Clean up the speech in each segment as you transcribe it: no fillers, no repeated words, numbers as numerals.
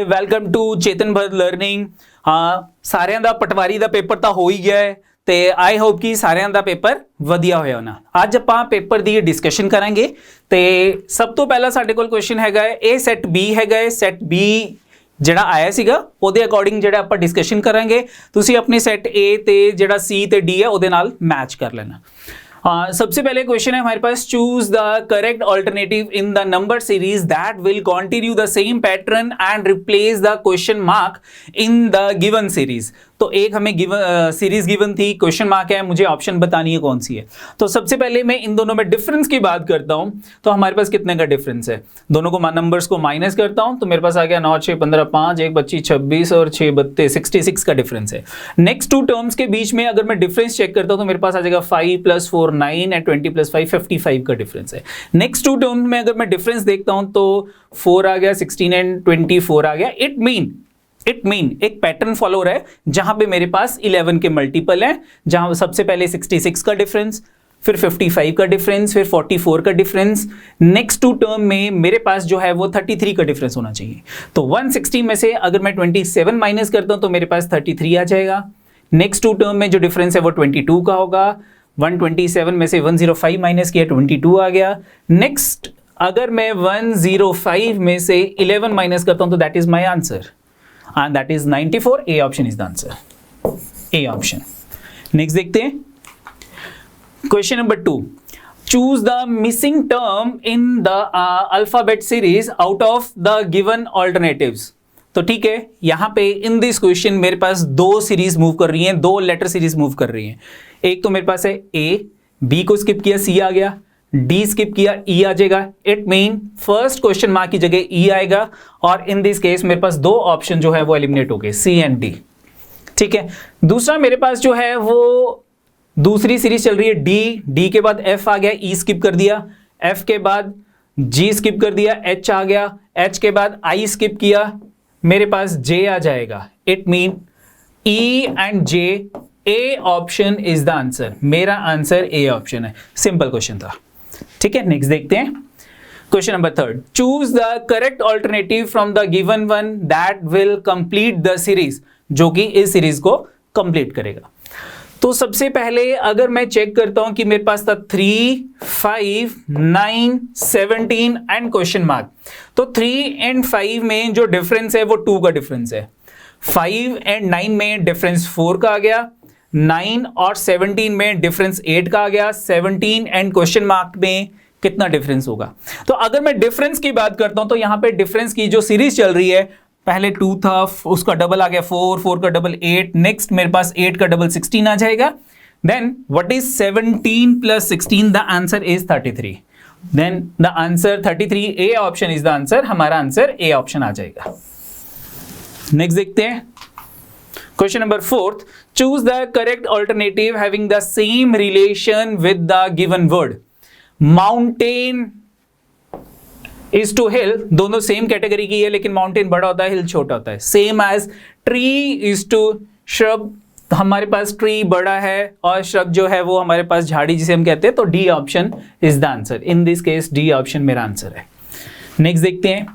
Hi welcome to Chetan Bharat learning. ਸਾਰਿਆਂ ਦਾ ਪਟਵਾਰੀ ਦਾ paper ਤਾਂ ਹੋ ਹੀ ਗਿਆ ਹੈ ਤੇ ਆਈ ਹੋਪ ਕਿ ਸਾਰਿਆਂ ਦਾ ਪੇਪਰ ਵਧੀਆ ਹੋਇਆ ਹੋਣਾ। ਅੱਜ ਆਪਾਂ ਪੇਪਰ ਦੀ ਡਿਸਕਸ਼ਨ ਕਰਾਂਗੇ ਤੇ ਸਭ ਤੋਂ ਪਹਿਲਾਂ ਸਾਡੇ ਕੋਲ ਕੁਐਸਚਨ ਹੈਗਾ ਹੈ ਇਹ ਸੈਟ B ਹੈਗਾ ਹੈ। ਸੈਟ B ਜਿਹੜਾ ਆਇਆ ਸੀਗਾ ਉਹਦੇ ਅਕੋਰਡਿੰਗ ਜਿਹੜਾ ਆਪਾਂ ਡਿਸਕਸ਼ਨ ਕਰਾਂਗੇ। ਤੁਸੀਂ ਆਪਣੇ ਸੈਟ A ਤੇ ਜਿਹੜਾ C ਤੇ D ਹੈ ਉਹਦੇ ਨਾਲ ਮੈਚ ਕਰ ਲੈਣਾ। सबसे पहले क्वेश्चन है हमारे पास, choose the correct alternative in the number series that will continue the same pattern and replace the question mark in the given series. तो एक हमें सीरीज गिवन थी, क्वेश्चन मार्क है, मुझे ऑप्शन बतानी है कौन सी है। तो सबसे पहले मैं इन दोनों में डिफरेंस की बात करता हूं। तो हमारे पास कितने का डिफरेंस है, दोनों को नंबर्स को माइनस करता हूं तो मेरे पास आ गया 9 6 15 5 1 25 26 और 6 32 66 का डिफरेंस है। नेक्स्ट टू टर्म्स के बीच में अगर मैं डिफरेंस चेक करता हूं तो मेरे पास आ जाएगा 5 + 4 9 एंड 20 + 5 55 का डिफरेंस है। नेक्स्ट टू टर्म्स में अगर मैं डिफरेंस देखता हूं तो 4 आ गया, 16 एंड 24 आ गया। इट मीन एक पैटर्न फॉलो हो रहा है जहां पे मेरे पास 11 के मल्टीपल हैं, जहां सबसे पहले 66 का डिफरेंस, फिर 55 का डिफरेंस, फिर 44 का डिफरेंस। नेक्स्ट टू टर्म में मेरे पास जो है वो 33 का डिफरेंस होना चाहिए। तो 160 में से अगर मैं 27 माइनस करता हूं तो मेरे पास 33 आ जाएगा। नेक्स्ट टू टर्म में जो डिफरेंस है वो 22 का होगा। 127 में से 105 माइनस किया 22 आ गया। नेक्स्ट अगर मैं 105 में से 11 माइनस करता हूं तो that is my answer and that is 94. A option is the answer. A option. Next देखते हैं question number 2, choose the missing term in the alphabet series out of the given alternatives। तो ठीक है, यहां पे इन दिस क्वेश्चन मेरे पास दो series move कर रही हैं, दो लेटर सीरीज मूव कर रही हैं। एक तो मेरे पास है A, B को स्किप किया C आ गया, D स्किप किया E आ जाएगा। It mean first question mark की जगह E आएगा और इन दिस केस मेरे पास दो ऑप्शन जो है वो एलिमिनेट हो गए, C एंड D। ठीक है, दूसरा मेरे पास जो है वो दूसरी सीरीज चल रही है D के बाद F आ गया, E स्किप कर दिया, F के बाद G स्किप कर दिया, H आ गया, H के बाद I स्किप किया, मेरे पास J आ जाएगा। It mean E and J, A option is the answer. मेरा आंसर A ऑप्शन है। सिंपल क्वेश्चन था। ठीक है, नेक्स्ट देखते हैं question number 3, choose the correct alternative from the given one that will complete the series, जो कि इस सीरीज को कंप्लीट करेगा। तो सबसे पहले अगर मैं चेक करता हूं कि मेरे पास था 3 5 9 17 एंड क्वेश्चन मार्क। तो 3 एंड 5 में जो डिफरेंस है वो 2 का डिफरेंस है। 5 एंड 9 में डिफरेंस 4 का आ गया। 9 और 17 में डिफरेंस 8 का आ गया। 17 एंड क्वेश्चन मार्क में कितना डिफरेंस होगा। तो अगर मैं डिफरेंस की बात करता हूं तो यहां पे डिफरेंस की जो सीरीज चल रही है, पहले 2 था, उसका डबल आ गया 4, 4 का डबल 8, नेक्स्ट मेरे पास 8 का डबल 16 आ जाएगा। Then what is 17 + 16? The answer is 33। Then the answer 33, A option is the answer. हमारा आंसर ए ऑप्शन आ जाएगा। नेक्स्ट देखते हैं question number 4, choose the correct alternative having the same relation with the given word। Mountain is to hill, दोनों same category की है, लेकिन mountain बड़ा होता है, हिल छोटा होता है। Same as tree is to shrub, हमारे पास ट्री बड़ा है और shrub जो है वो हमारे पास झाड़ी जिसे हम कहते हैं। तो D option is the answer. In this case D option मेरा आंसर है। नेक्स्ट देखते हैं,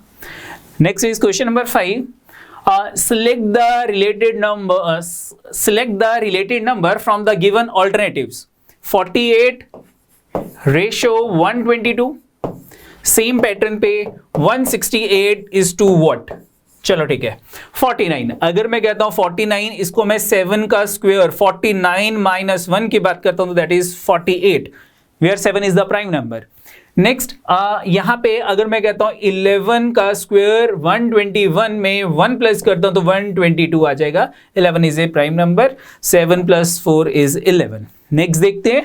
next is question number 5, select the related number from the given alternatives। 48 ratio 122, same pattern पे 168 is to what? चलो ठीक है, 49। अगर मैं कहता हूं 49, इसको मैं 7 का स्क्वायर 49 - 1 की बात करता हूं तो that is 48, where 7 is the prime number. Next यहां पे अगर मैं कहता हूं 11 का स्क्वायर 121 में 1 प्लस करता हूं तो 122 आ जाएगा। 11 is a prime number. 7 + 4 is 11। Next देखते हैं,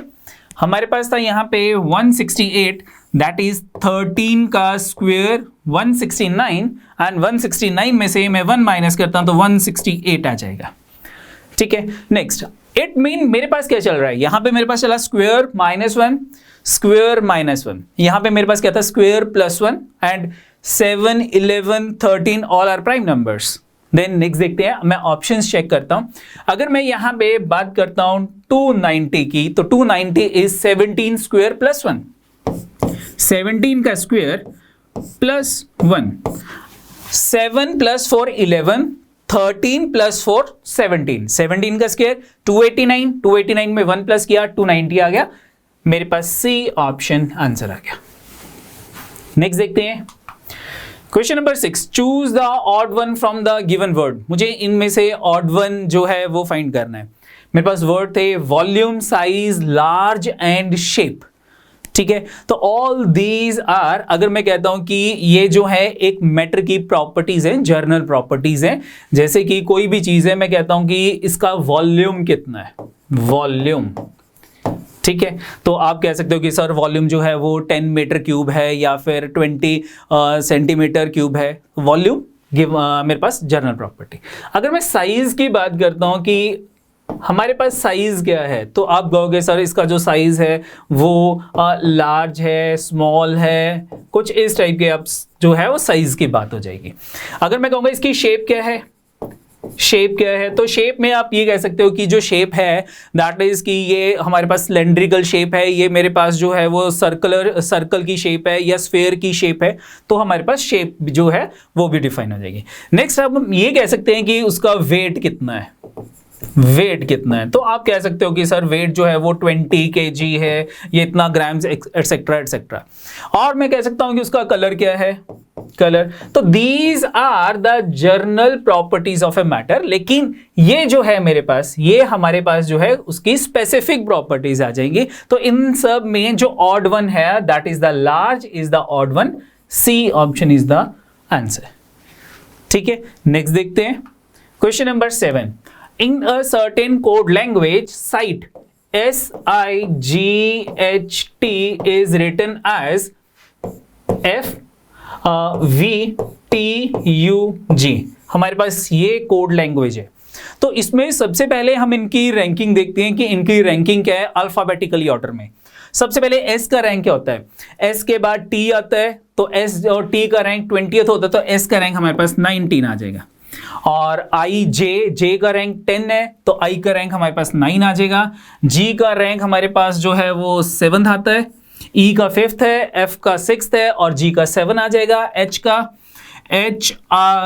हमारे पास था यहां पे 168, दैट इज 13 का स्क्वायर 169 एंड 169 में से मैं 1 माइनस करता हूं तो 168 आ जाएगा। ठीक है, नेक्स्ट इट मीन मेरे पास क्या चल रहा है, यहां पे मेरे पास चला स्क्वायर -1 स्क्वायर -1, यहां पे मेरे पास क्या था square +1 and 7 11 13 all are prime numbers. Then next देखते हैं, मैं ऑप्शंस चेक करता हूं। अगर मैं यहां पे बात करता हूं 290 की, तो 290 इज 17 स्क्वायर +1, 17 का स्क्वायर +1 7 + 4 11, 13 + 4 17, 17 का स्क्वायर 289, 289 में 1 प्लस किया 290 आ गया। मेरे पास सी ऑप्शन आंसर आ गया। नेक्स्ट देखते हैं question number 6, choose the odd one from the given word. मुझे इनमें से ऑड वन जो है वो फाइंड करना है। मेरे पास वर्ड थे volume, size, large and shape. ठीक है, तो ऑल दीज आर, अगर मैं कहता हूं कि ये जो है एक मैटर की प्रॉपर्टीज है, जर्नल प्रॉपर्टीज है। जैसे कि कोई भी चीज है, मैं कहता हूं कि इसका वॉल्यूम कितना है, वॉल्यूम। ठीक है, तो आप कह सकते हो कि सर वॉल्यूम जो है वो 10 मीटर क्यूब है या फिर 20 सेंटीमीटर क्यूब है। वॉल्यूम मेरे पास जर्नल प्रॉपर्टी। अगर मैं साइज की बात करता हूं कि हमारे पास साइज क्या है, तो आप कहोगे सर इसका जो साइज है वो लार्ज है, स्मॉल है, कुछ इस टाइप के आप जो है वो साइज की बात हो जाएगी। अगर मैं कहूँगा इसकी शेप क्या है, शेप क्या है, तो शेप में आप ये कह सकते हो कि जो शेप है दैट इज कि ये हमारे पास सिलेंड्रिकल शेप है, ये मेरे पास जो है वो सर्कल की शेप है या स्फेयर की शेप है। तो हमारे पास शेप जो है वो भी डिफाइन हो जाएगी। नेक्स्ट अब हम ये कह सकते हैं कि उसका वेट कितना है, वेट कितना है। तो आप कह सकते हो कि सर वेट जो है वो 20 kg है, ये इतना ग्राम्स एक्सेट्रा एक्सेट्रा। और मैं कह सकता हूं कि उसका कलर क्या है, कलर। तो these are the general properties of a matter. लेकिन ये जो है मेरे पास, ये हमारे पास जो है उसकी स्पेसिफिक प्रॉपर्टीज आ जाएंगी। तो इन सब में जो ऑड वन है that is the large is the odd one. C option is the answer. ठीक है, नेक्स्ट देखते हैं question number 7। In a certain code language, cite SIGHT is written as FVTUG। हमारे पास ये कोड लैंग्वेज है। तो इसमें सबसे पहले हम इनकी रैंकिंग देखते हैं कि इनकी रैंकिंग क्या है अल्फाबेटिकली ऑर्डर में। सबसे पहले S का रैंक क्या होता है, S के बाद T आता है, तो S और T का रैंक 20th होता है, तो S का रैंक हमारे पास 19 आ जाएगा। और J का रैंक 10 है, तो I का रैंक हमारे पास 9 आ जाएगा। G का रैंक हमारे पास जो है वो 7th आता है, E का 5th है, F का 6th है और G का 7 आ जाएगा। H का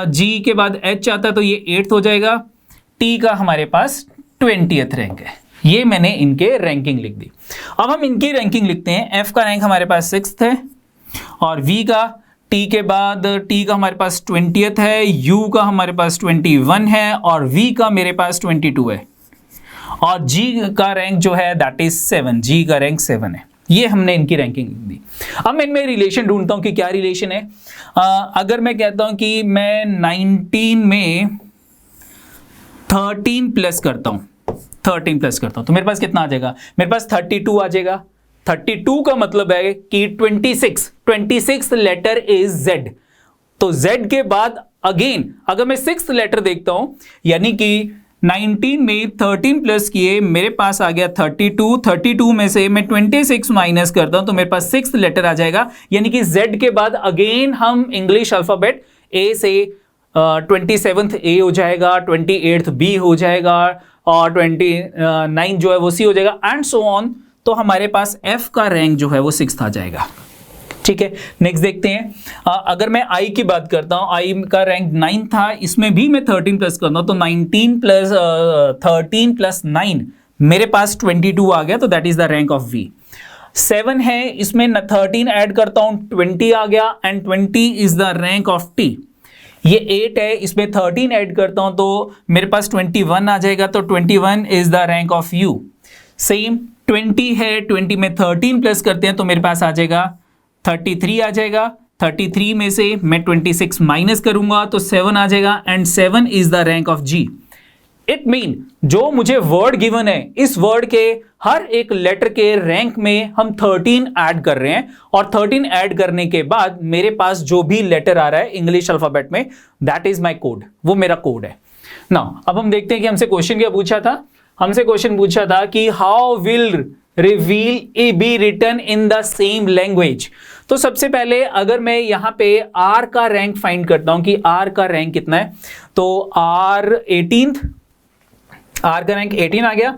G के बाद H आता है तो ये 8th हो जाएगा। T का हमारे पास 20th रैंक है। ये मैंने इनके रैंकिंग लिख दी। अब हम इनकी रैंकिंग लिखते हैं। F का रैंक हमारे पास 6th है और V का T के बाद T का हमारे पास 20th है, U का हमारे पास 21 है और V का मेरे पास 22 है और G का रैंक जो है दैट इज 7। G का रैंक 7 है। ये हमने इनकी रैंकिंग लिख दी। अब मैं इनमें रिलेशन ढूंढता हूं कि क्या रिलेशन है। अगर मैं कहता हूं कि मैं 19 में 13 प्लस करता हूं, 13 प्लस करता हूं तो मेरे पास कितना आ जाएगा, मेरे पास 32 आ जाएगा। 32 का मतलब है कि 26 लेटर इज Z। तो Z के बाद अगेन अगर मैं 6th लेटर देखता हूं, यानी कि 19 में 13 प्लस किए मेरे पास आ गया 32। 32 में से मैं 26 माइनस करता हूं तो मेरे पास 6th लेटर आ जाएगा। यानी कि Z के बाद अगेन हम इंग्लिश अल्फाबेट A से 27th A हो जाएगा, 28th B हो जाएगा और 29 जो है वो C हो जाएगा एंड सो ऑन। तो हमारे पास F का रैंक जो है वो 6th आ जाएगा। ठीक है, नेक्स्ट देखते हैं। अगर मैं I की बात करता हूं, I का रैंक 9 था, इसमें भी मैं 13 प्लस करता हूं तो 19 प्लस 13 प्लस 9 मेरे पास 22 आ गया, तो that is the rank of V। 7 है, इसमें 13 ऐड करता हूं 20 आ गया and 20 is the rank of T। ये 8 है, इसमें 13 ऐड करता हूं तो मेरे पास 21 आ जाएगा, तो 21 is the rank of U। Same 20 है, 20 में 13 प्लस करते हैं तो मेरे पास आ जाएगा 33 आ जाएगा। 33 में से मैं 26 माइनस करूंगा तो 7 आ जाएगा and 7 is the rank of G। It mean जो मुझे वर्ड गिवन है, इस वर्ड के हर एक लेटर के रैंक में हम 13 ऐड कर रहे हैं और 13 ऐड करने के बाद मेरे पास जो भी लेटर आ रहा है इंग्लिश अल्फाबेट में दैट इज माय कोड, वो मेरा कोड है। नाउ अब हम देखते हैं कि हमसे क्वेश्चन क्या पूछा था। हमसे क्वेश्चन पूछा था कि how will reveal be written in the same language. तो सबसे पहले अगर मैं यहां पे R का रैंक फाइंड करता हूं कि R का रैंक कितना है, तो R का रैंक 18 आ गया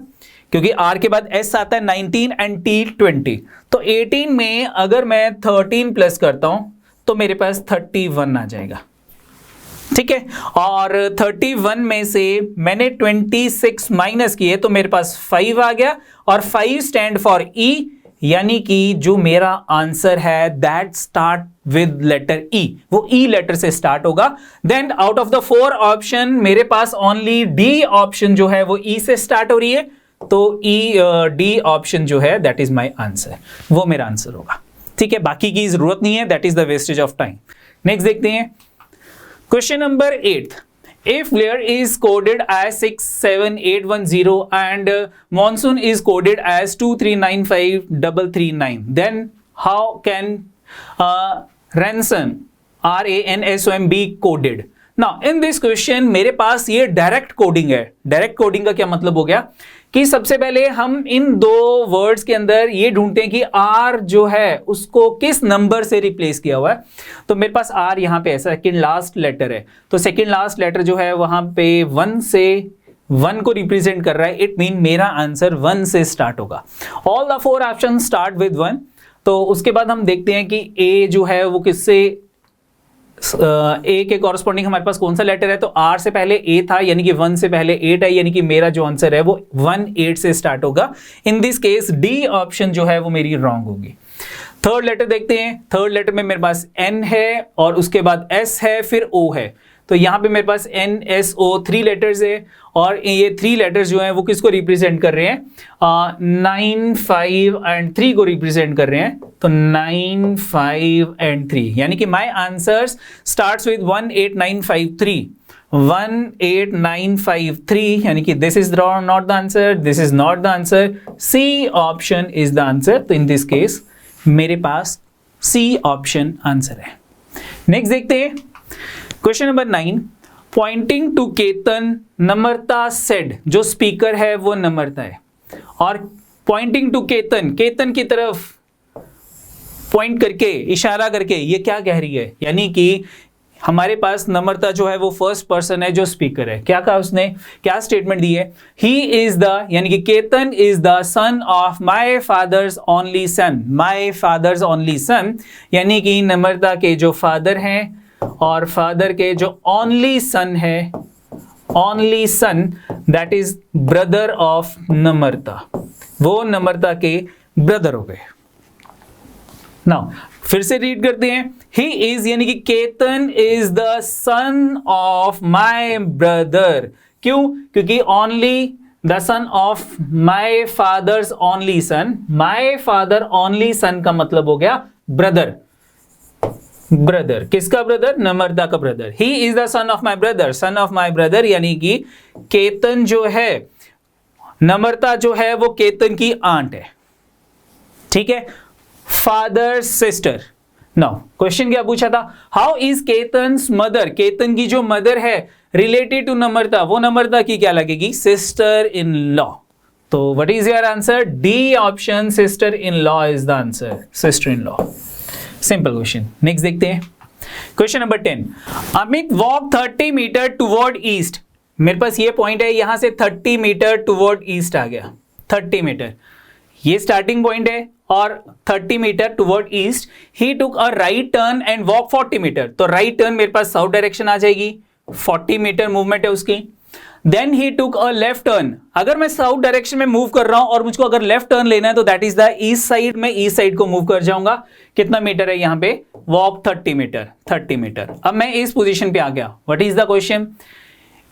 क्योंकि R के बाद S आता है 19 एंड T 20। तो 18 में अगर मैं 13 प्लस करता हूं तो मेरे पास 31 आ जाएगा। ठीक है, और 31 में से मैंने 26 माइनस किए तो मेरे पास 5 आ गया, और 5 स्टैंड फॉर ई, यानी कि जो मेरा आंसर है that start with letter E, वो ई लेटर से स्टार्ट होगा। Then out of the 4 option मेरे पास ओनली डी ऑप्शन जो है वो ई से स्टार्ट हो रही है, तो डी ऑप्शन जो है दैट इज माय आंसर, वो मेरा आंसर होगा। ठीक है, बाकी की जरूरत नहीं है, that is the wastage of time. Next देखते हैं question number 8। If Blair is coded as 67810 and Monsoon is coded as 2395339, then how can Ransom RANSOM be coded? Now in this question मेरे पास ये डायरेक्ट कोडिंग है। Direct coding का क्या मतलब हो गया कि सबसे पहले हम इन दो वर्ड्स के अंदर ये ढूंढते हैं कि आर जो है उसको किस नंबर से रिप्लेस किया हुआ है। तो मेरे पास आर यहाँ पे सेकंड लास्ट लेटर है, तो सेकंड लास्ट लेटर जो है वहां पे 1 से 1 को रिप्रेजेंट कर रहा है, इट मीन मेरा आंसर 1 से स्टार्ट होगा। All the 4 option start with 1। तो उसके बाद हम देखते हैं कि ए जो है वो किससे, ए के कॉरस्पॉन्डिंग हमारे पास कौन सा लेटर है, तो आर से पहले ए था, यानी कि 1 से पहले 8 है, यानी कि मेरा जो आंसर है वो 18 से स्टार्ट होगा। इन दिस केस डी ऑप्शन जो है वो मेरी रॉन्ग होगी। थर्ड लेटर देखते हैं। थर्ड लेटर में मेरे पास एन है और उसके बाद एस है, फिर ओ है, तो यहां पे मेरे पास एन एस ओ 3 लेटर्स है, और ये 3 लेटर्स जो हैं वो किसको रिप्रेजेंट कर रहे हैं, 9 5 एंड 3 को रिप्रेजेंट कर रहे हैं, तो 9 5 एंड 3, यानी कि माय आंसर्स स्टार्ट्स विद 18953 18953, यानी कि this is not the answer, this is not the answer, C option is the answer. तो इन दिस केस मेरे पास सी ऑप्शन आंसर है। नेक्स्ट देखते हैं question number 9। Pointing to Ketan Namrata said, जो speaker है वो नम्रता है, और पॉइंटिंग टू केतन, केतन की तरफ पॉइंट करके इशारा करके ये क्या कह रही है, यानी कि हमारे पास नम्रता जो है वो फर्स्ट पर्सन है जो स्पीकर है। क्या कहा उसने, क्या स्टेटमेंट दी है, ही इज द, यानी कि Ketan is the son of my father's only son, my father's only son, यानी कि नम्रता के जो फादर हैं और फादर के जो ओनली सन है, only son that is brother of Namrata, वो नम्रता के ब्रदर हो गए। नाउ फिर से रीड करते हैं, ही इज, यानी कि Ketan is the son of my brother. क्यों, क्योंकि only the son of my father's only son, my father only son का मतलब हो गया ब्रदर। ब्रदर किसका ब्रदर, नम्रता का brother. He is the son of my brother, son of my brother, यानी कि केतन जो है, नम्रता जो है वो केतन की आंट है। ठीक है, फादर सिस्टर। नाउ क्वेश्चन क्या पूछा था, हाउ इज केतन्स मदर, केतन की जो मदर है रिलेटेड टू नम्रता, वो नम्रता की क्या लगेगी, सिस्टर इन लॉ। तो what is your answer, D option, sister in law is the answer, sister in law. Simple question. Next देखते हैं question number 10। Amit walk 30 metre toward east, मेरे पास ये पॉइंट है, यहां से 30 मीटर टुवर्ड ईस्ट आ गया, 30 मीटर ये स्टार्टिंग पॉइंट है, और 30 metre toward east he took a right turn and walk 40 metre, तो राइट टर्न मेरे पास साउथ डायरेक्शन आ जाएगी, 40 मीटर मूवमेंट है उसकी। Then he took a left turn, अगर मैं साउथ डायरेक्शन में मूव कर रहा हूं और मुझको अगर लेफ्ट टर्न लेना है तो that is the east side, मैं ईस्ट साइड को मूव कर जाऊंगा। कितना मीटर है यहां पे, वॉक 30 मीटर, 30 मीटर। अब मैं इस पोजीशन पे आ गया। What is the question,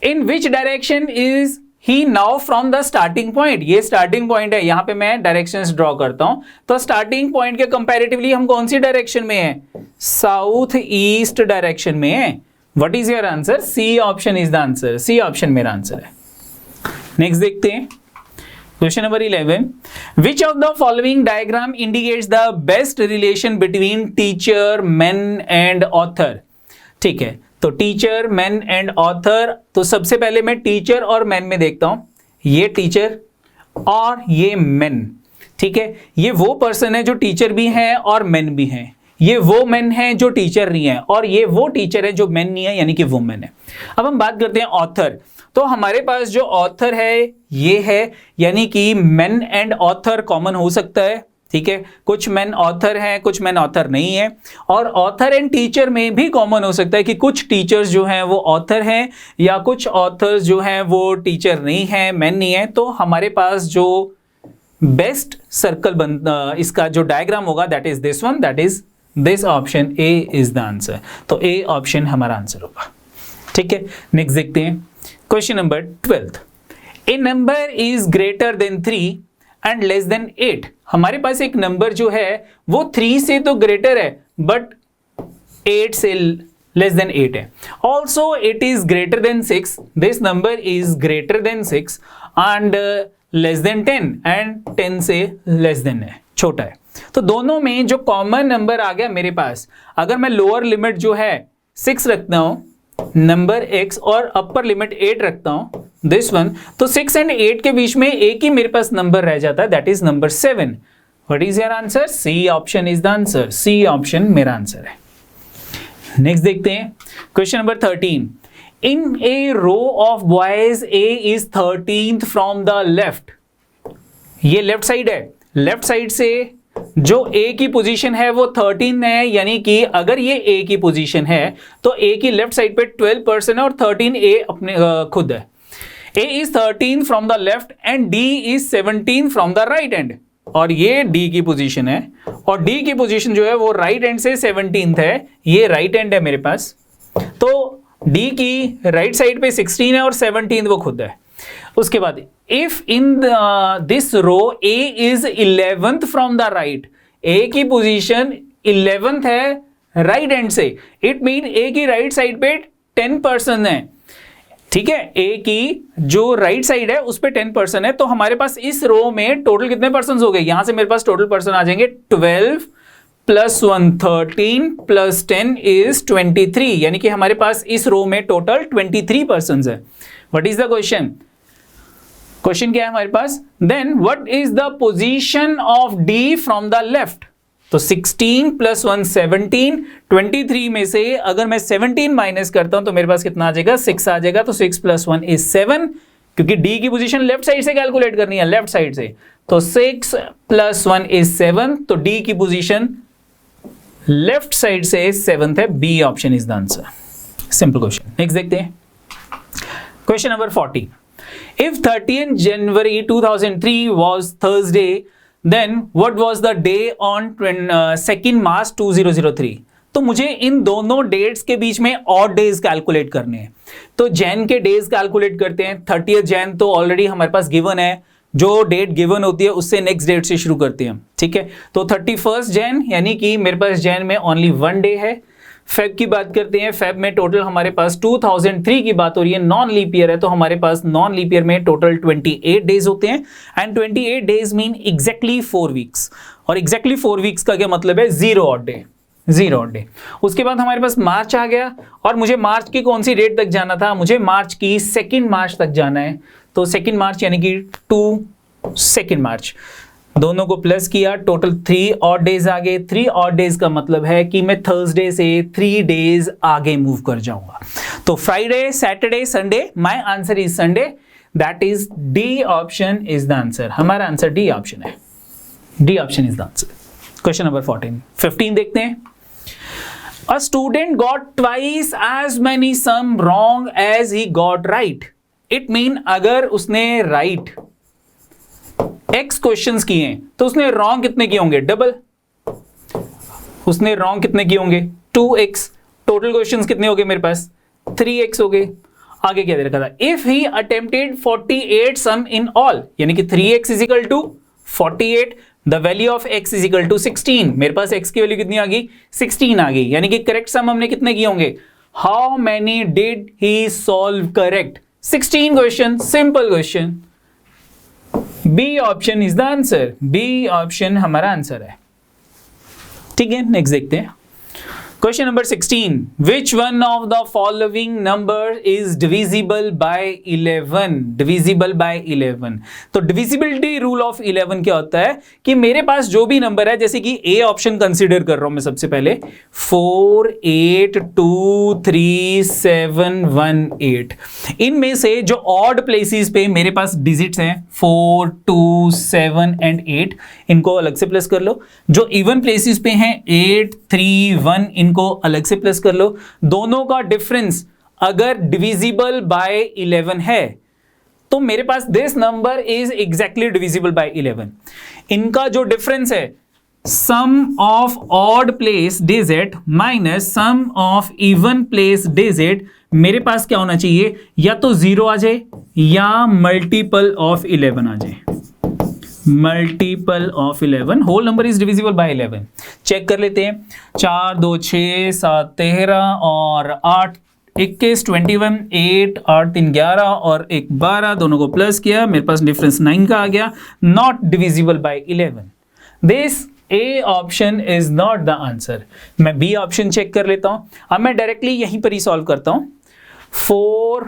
in which direction is he now from the starting point, ये स्टार्टिंग पॉइंट है, यहां पे मैं डायरेक्शंस ड्रॉ करता हूं, तो स्टार्टिंग पॉइंट के कंपैरेटिवली हम कौन सी डायरेक्शन में है, साउथ ईस्ट डायरेक्शन में है। What is your answer, C option is the answer, C option मेरा आंसर है। नेक्स्ट देखते हैं question number 11। Which of the following diagram indicates the best relation between teacher, man and author. ठीक है, तो teacher, man and author, तो सबसे पहले मैं टीचर और मैन में देखता हूं, ये टीचर और ये मैन। ठीक है, ये वो पर्सन है जो टीचर भी हैं और मैन भी हैं, ये वो मैन हैं जो टीचर नहीं है, और ये वो टीचर है जो मैन नहीं है, यानी कि वुमेन है। अब हम बात करते हैं ऑथर, तो हमारे पास जो ऑथर है ये है, यानी कि मैन एंड ऑथर कॉमन हो सकता है। ठीक है, कुछ मैन ऑथर हैं, कुछ मैन ऑथर नहीं है, और ऑथर एंड टीचर में भी कॉमन हो सकता है कि कुछ टीचर्स जो हैं वो ऑथर हैं या कुछ ऑथर्स जो हैं वो टीचर नहीं है, मैन नहीं है। तो हमारे पास जो बेस्ट सर्कल इसका जो डायग्राम होगा that is this one, that is this option A is the answer. तो ए ऑप्शन हमारा आंसर होगा। ठीक है, नेक्स्ट देखते हैं question number 12। A number is greater than 3 and less than 8। हमारे पास एक नंबर जो है वो 3 से तो ग्रेटर है बट 8 से लेस देन 8 है। Also it is greater than 6, this number is greater than 6 and less than 10 and 10 से लेस देन है, छोटा है। तो दोनों में जो कॉमन नंबर आ गया मेरे पास, अगर मैं लोअर लिमिट जो है 6 रखता हूं नंबर x और अपर लिमिट 8 रखता हूं दिस वन, तो 6 एंड 8 के बीच में एक ही मेरे पास नंबर रह जाता है, that is number 7। What is your answer? C option is the answer. C option मेरा आंसर है। नेक्स्ट देखते हैं question number 13। In a row of boys A is 13th from the left. ये लेफ्ट साइड है, left side से जो A की position है वो 13 है, यानी कि अगर ये A की पोजीशन है तो A की लेफ्ट साइड पे 12% है और 13 A अपने खुद है। A is 13 from the left and D is 17 from the right hand, और ये D की पोजीशन है और D की पोजीशन जो है वो राइट हैंड से 17th है, ये राइट हैंड है मेरे पास। तो D की राइट साइड पे 16 है और 17 वो खुद है। उसके बाद if in this row A is 11th from the right, A की पोजीशन 11th है राइट हैंड से, इट मीन A की राइट साइड पे 10% है। ठीक है, A की जो राइट साइड है उस पे 10% है, तो हमारे पास इस रो में टोटल कितने पर्सन हो गए? यहां से मेरे पास टोटल पर्सन आ जाएंगे 12 प्लस 1 13 प्लस 10 इज 23, यानी कि हमारे पास इस रो में टोटल 23 पर्सन है। What is the question? Question क्या है हमारे पास? Then what is the position of D from the left? तो 16 प्लस 1 17, 23 में से अगर मैं 17 माइनस करता हूं तो मेरे पास कितना आ जाएगा? 6 आ जाएगा। तो 6 प्लस 1 इज 7, क्योंकि डी की पोजीशन लेफ्ट साइड से कैलकुलेट करनी है, लेफ्ट साइड से। तो 6 प्लस 1 इज 7, तो डी की पोजीशन लेफ्ट साइड से 7th है। B option is the answer. Simple question. Next देखते हैं question number 14। If 30th January 2003 was Thursday, then what was the day on 2nd March 2003? तो मुझे इन दोनों डेट्स के बीच में ऑड डेज कैलकुलेट करने हैं। तो जैन के डेज कैलकुलेट करते हैं। 30th जैन तो ऑलरेडी हमारे पास गिवन है, जो डेट गिवन होती है उससे नेक्स्ट डेट से शुरू करते हैं। ठीक है, तो 31st जैन, यानी कि मेरे पास जैन में ओनली 1 डे है। फेब की बात करते हैं, फेब में टोटल हमारे पास 2003 की बात हो रही है, नॉन लीप ईयर है, तो हमारे पास नॉन लीप ईयर में टोटल 28 डेज होते हैं and 28 days mean exactly 4 weeks. और एग्जैक्टली 4 वीक्स का क्या मतलब है? 0 ऑड डे, 0 ऑड डे। उसके बाद हमारे पास मार्च आ गया और मुझे मार्च की कौन सी डेट तक जाना था? मुझे मार्च की 2nd मार्च तक जाना है। तो 2nd मार्च यानी कि 2 मार्च, दोनों को प्लस किया, टोटल 3 ऑड डेज आ गए। 3 ऑड डेज का मतलब है कि मैं थर्सडे से 3 डेज आगे मूव कर जाऊंगा। तो Friday, Saturday, Sunday, my answer is Sunday, that is D option is the answer. हमारा आंसर डी ऑप्शन है। D option is the answer. Question number 15 देखते हैं। A student got twice as many sum wrong as he got right. It mean अगर उसने right x questions किए हैं तो उसने रॉन्ग कितने किए होंगे? डबल। उसने रॉन्ग कितने किए होंगे? 2x। टोटल क्वेश्चंस कितने हो गए मेरे पास? 3x हो गए। आगे क्या दे रखा था? If he attempted 48 sum in all, यानी कि 3x is equal to 48, the value of x is equal to 16। मेरे पास x की वैल्यू कितनी आ गई? 16 आ गई, यानी कि करेक्ट सम हमने कितने किए होंगे? How many did he solve correct? 16 question. Simple question. B option is the answer. B option हमारा आंसर है। ठीक है, नेक्स्ट देखते हैं question number 16, which one of the following number is divisible by 11? Divisible by 11, तो divisibility rule of 11 क्या होता है कि मेरे पास जो भी नंबर है, जैसे कि ए ऑप्शन कंसीडर कर रहा हूं मैं सबसे पहले, 4 8 2 3 7 1 8, इनमें से जो ऑड प्लेसेस पे मेरे पास डिजिट्स हैं 4 2 7 एंड 8, इनको अलग से प्लस कर लो। जो इवन प्लेसेस पे हैं 8 3 1, इनको अलग से प्लस कर लो। दोनों का डिफरेंस अगर डिविजिबल बाय 11 है तो मेरे पास this number is exactly divisible by 11। इनका जो डिफरेंस है sum of odd place digit minus sum of even place digit, मेरे पास क्या होना चाहिए, या तो 0 आ जाए या मल्टीपल ऑफ 11 आ जाए। Multiple of 11, whole number is divisible by 11। Check कर लेते हैं, 4 2 6 7 13 और 8 21 21, 8 8 3 11 और 1 12, दोनों को प्लस किया, मेरे पास डिफरेंस 9 का आ गया। Not divisible by 11। This A option is not the answer. मैं बी ऑप्शन चेक कर लेता हूं। अब मैं डायरेक्टली यहीं पर ही सॉल्व करता हूं। 4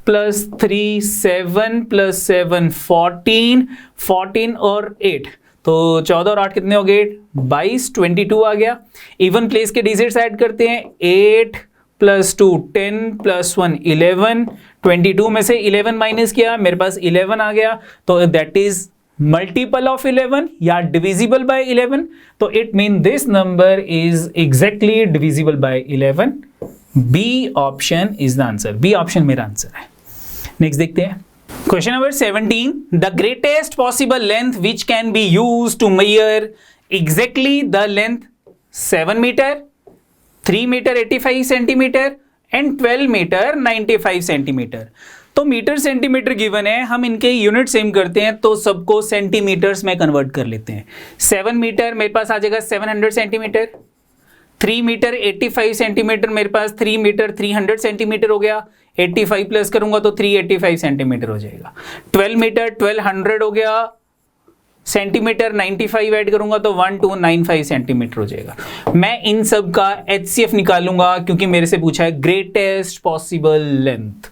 प्लस 3 7 प्लस 7 14, 14 और 8, तो 14 और 8 कितने हो गए, 22, 22 आ गया। इवन प्लेस के डिजिट्स ऐड करते हैं, 8 प्लस 2 10 प्लस 1 11, 22 में से 11 माइनस किया, मेरे पास 11 आ गया। तो दैट इज मल्टीपल ऑफ 11 या डिविजिबल बाय 11, तो it mean this number is exactly divisible by 11। B option is the answer. B option मेरा आंसर है। नेक्स्ट देखते हैं question number 17, the greatest possible length which can be use to measure exactly the length 7 metre, 3 metre 85 centimetre and 12 metre 95 centimetre. तो metre centimetre given है, हम इनके unit same करते हैं तो सबको सेंटीमीटर्स में कन्वर्ट कर लेते हैं। 7 मीटर मेरे पास आ जाएगा 700 सेंटीमीटर, 3 मीटर 85 सेंटीमीटर मेरे पास 3 मीटर 300 सेंटीमीटर हो गया, 85 प्लस करूंगा तो 385 सेंटीमीटर हो जाएगा। 12 मीटर 1200 हो गया, सेंटीमीटर 95 ऐड करूंगा तो 1295 सेंटीमीटर हो जाएगा। मैं इन सब का HCF निकालूंगा क्योंकि मेरे से पूछा है ग्रेटेस्ट पॉसिबल लेंथ।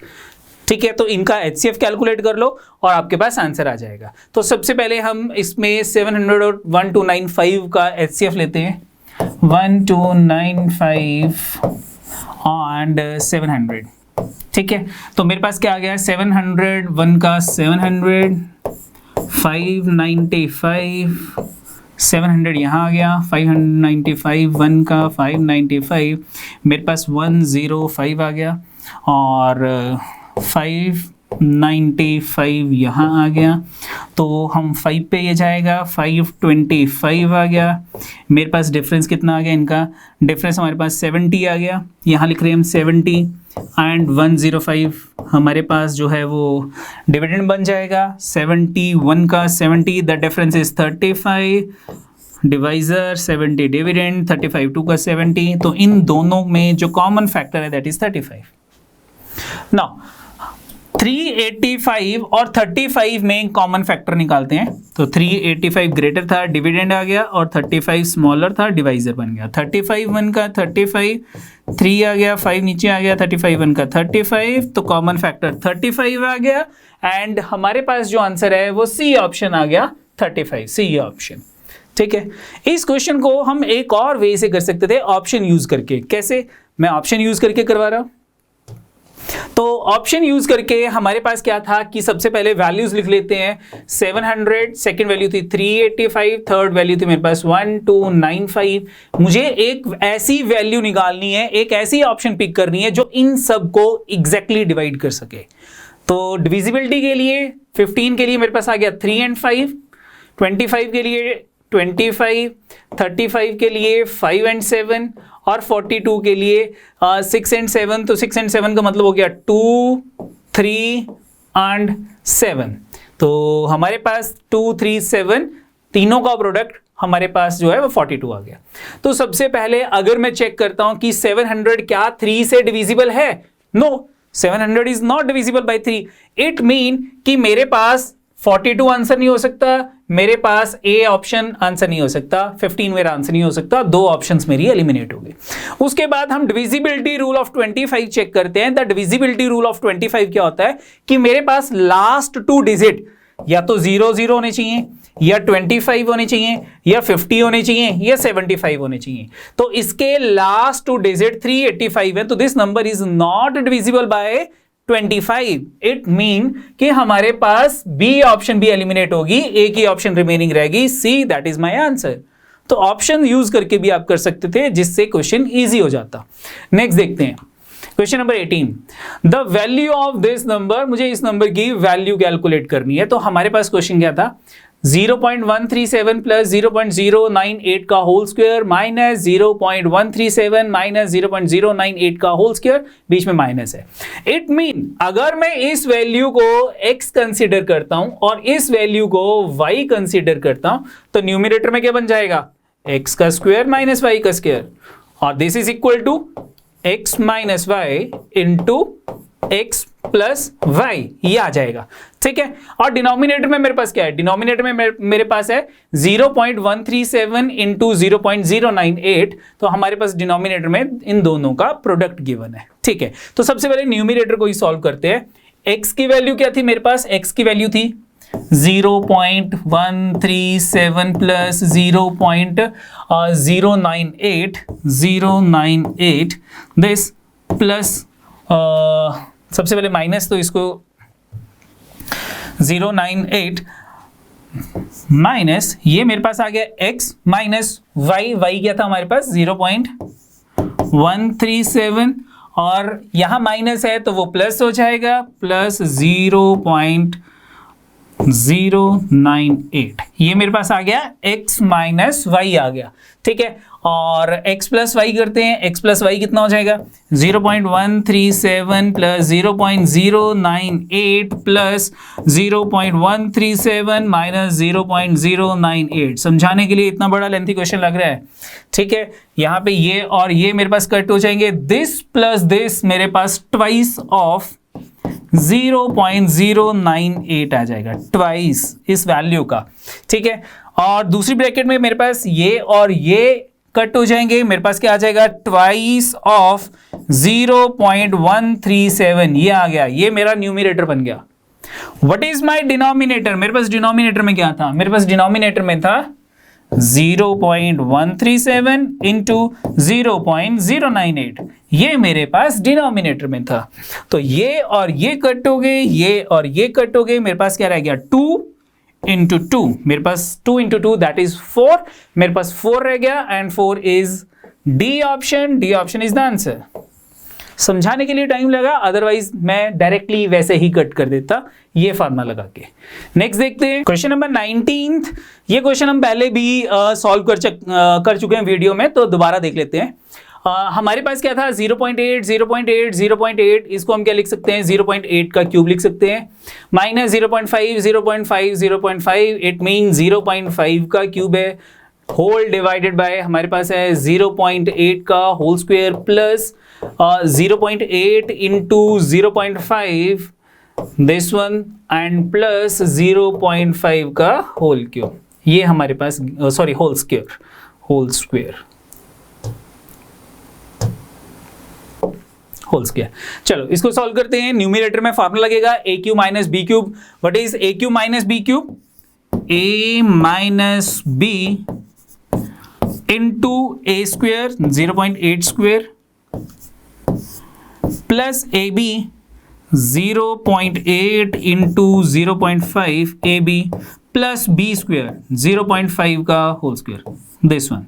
ठीक है, तो इनका HCF कैलकुलेट कर लो और आपके पास आंसर आ जाएगा। तो सबसे पहले हम इसमें 700 और 1295 का HCF लेते हैं। 1295 and 700, ठीक है। तो मेरे पास क्या आ गया, 700 1 का 700, 595 700 यहाँ आ गया, 595 1 का 595, मेरे पास 105 आ गया और 595 यहाँ आ गया। तो हम 5 पे ये जाएगा, 525 आ गया। मेरे पास डिफरेंस कितना आ गया, इनका डिफरेंस हमारे पास 70 आ गया। यहाँ लिख रहे हैं हम 70 एंड 105 हमारे पास जो है वो डिविडेंड बन जाएगा। 71 का 70, the difference is 35, divisor 70 dividend, 35 2 का 70। तो इन दोनों में जो कॉमन फैक्टर है दैट इज 35। नाउ 385 और 35 में कॉमन फैक्टर निकालते हैं। तो 385 ग्रेटर था, डिविडेंड आ गया, और 35 स्मॉलर था, डिवाइजर बन गया। 35 1 का 35, 3 आ गया, 5 नीचे आ गया, 35 1 का 35, तो कॉमन फैक्टर 35 आ गया। एंड हमारे पास जो आंसर है वो सी ऑप्शन आ गया, 35, सी ऑप्शन। ठीक है, इस क्वेश्चन को हम एक और वे से कर सकते थे, ऑप्शन यूज करके। कैसे, मैं ऑप्शन यूज करके करवा रहा हूं। तो ऑप्शन यूज करके हमारे पास क्या था कि सबसे पहले वैल्यूज लिख लेते हैं। 700, सेकंड वैल्यू थी 385, थर्ड वैल्यू थी मेरे पास 1295। मुझे एक ऐसी वैल्यू निकालनी है, एक ऐसी ऑप्शन पिक करनी है जो इन सब को एग्जैक्टली डिवाइड कर सके। तो डिविजिबिलिटी के लिए 15 के लिए मेरे पास आ गया 3 and 5, 25 के लिए 25, 35 के लिए 5 and 7 और 42 के लिए 6 and 7। तो 6 and 7 का मतलब हो गया 2, 3 and 7। तो हमारे पास 2, 3, 7 तीनों का प्रोडक्ट हमारे पास जो है वो 42 आ गया। तो सबसे पहले अगर मैं चेक करता हूं कि 700 क्या 3 से डिविजिबल है, no, 700 is not divisible by 3। It mean कि मेरे पास 42 आंसर नहीं हो सकता, मेरे पास ए ऑप्शन आंसर नहीं हो सकता, 15 मेरा आंसर नहीं हो सकता, 2 ऑप्शंस मेरी एलिमिनेट हो गई। उसके बाद हम डिविजिबिलिटी रूल ऑफ 25 चेक करते हैं। द डिविजिबिलिटी रूल ऑफ 25 क्या होता है कि मेरे पास लास्ट 2 डिजिट या तो 00 होने चाहिए, या 25 होने चाहिए, या 50 होने चाहिए, या 75 होने चाहिए। तो इसके लास्ट 2 डिजिट 385 है, तो this number is not divisible bye 25। It mean कि हमारे पास बी ऑप्शन भी एलिमिनेट होगी, ए की ऑप्शन रिमेनिंग रहेगी, सी, दैट इज माय आंसर। तो ऑप्शन यूज करके भी आप कर सकते थे, जिससे क्वेश्चन इजी हो जाता। नेक्स्ट देखते हैं question number 18। The value of this number, मुझे इस नंबर की वैल्यू कैलकुलेट करनी है। तो हमारे पास क्वेश्चन क्या था, 0.137 प्लस 0.098 का होल स्क्वायर माइनस 0.137 माइनस 0.098 का होल स्क्वायर, बीच में माइनस है। इट मीन अगर मैं इस वैल्यू को x कंसीडर करता हूं और इस वैल्यू को y कंसीडर करता हूं, तो न्यूमरेटर में क्या बन जाएगा, x का स्क्वायर माइनस y का स्क्वायर, और this is equal to x minus y into x plus y, ये आ जाएगा। ठीक है, और डिनोमिनेटर में मेरे पास क्या है, डिनोमिनेटर में मेरे पास है 0.137 इंटू 0.098, तो हमारे पास डिनोमिनेटर में इन दोनों का प्रोडक्ट गिवन है। ठीक है, तो सबसे पहले न्यूमरेटर को ही सॉल्व करते हैं। x की वैल्यू क्या थी मेरे पास, x की वैल्यू थी 0.137 प्लस 0.098 दिस प्लस सबसे पहले माइनस, तो इसको 098 माइनस ये मेरे पास आ गया x माइनस y, y क्या था हमारे पास 0.137, और यहां माइनस है तो वो प्लस हो जाएगा, प्लस 0.098, ये मेरे पास आ गया x माइनस y आ गया। ठीक है, और x प्लस वाई करते हैं, x प्लस वाई कितना हो जाएगा 0.137 प्लस 0.098 प्लस 0.137 माइनस 0.098। समझाने के लिए इतना बड़ा लेंथी क्वेश्चन लग रहा है। ठीक है, यहाँ पे ये और ये मेरे पास कट हो जाएंगे, दिस प्लस दिस मेरे पास ट्वाइस ऑफ 0.098 आ जाएगा, ट्वाइस इस वैल्यू का। ठीक है, और दूसरी ब्रैकेट में मेरे पास ये और ये कट हो जाएंगे, मेरे पास क्या आ जाएगा, ट्वाइस ऑफ 0.137, ये आ गया, ये मेरा न्यूमरेटर बन गया। व्हाट इज माय डिनोमिनेटर, मेरे पास डिनोमिनेटर में क्या था, मेरे पास डिनोमिनेटर में था 0.137 इंटू 0.098, ये मेरे पास डिनोमिनेटर में था। तो ये और ये कट हो गए, ये और ये कट हो गए, मेरे पास क्या रह गया 2 इंटू 2, मेरे पास 2 इंटू 2 दैट इज 4, मेरे पास 4 रह गया, and 4 is D option, D option is the answer. समझाने के लिए टाइम लगा, अदरवाइज मैं डायरेक्टली वैसे ही कट कर देता ये फार्मूला लगा के। नेक्स्ट देखते हैं क्वेश्चन नंबर 19। ये क्वेश्चन हम पहले भी सॉल्व कर चुके हैं वीडियो में, तो दोबारा देख लेते हैं। हमारे पास क्या था 0.8 0.8 0.8, इसको हम क्या लिख सकते हैं 0.8 का क्यूब लिख सकते हैं, माइनस 0.5 0.5 0.5, इट मीन 0.5 का क्यूब है, होल डिवाइडेड बाय हमारे पास है 0.8 का whole square plus 0.8 into 0.5 this one and plus 0.5 का होल क्यूब, ये हमारे पास sorry whole square whole square. चलो इसको सॉल्व करते हैं। न्यूमरेटर में फार्मूला लगेगा A cube minus B cube. What is A cube minus B cube, A minus B into A square 0.8 square plus A B 0.8 into 0.5 A B plus B square 0.5 का whole square, this one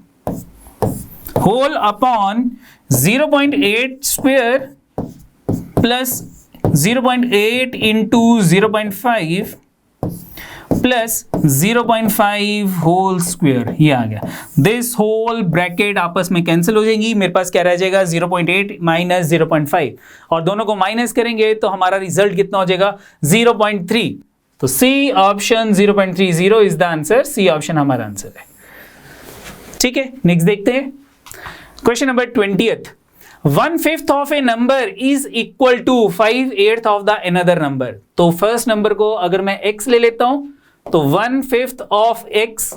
whole upon 0.8 square plus 0.8 into 0.5 plus 0.5 whole square, ये आ गया। This whole bracket आपस में cancel हो जाएंगी, मेरे पास क्या रह जाएगा 0.8 माइनस 0.5, और दोनों को माइनस करेंगे तो हमारा रिजल्ट कितना हो जाएगा 0.3। तो C option 0.30 is the answer, C option हमारा आंसर है। ठीक है, नेक्स्ट देखते हैं question number 20th। 1/5 of a number is equal to 5/8 of the another number. तो फर्स्ट नंबर को अगर मैं x ले लेता हूं तो 1/5 of x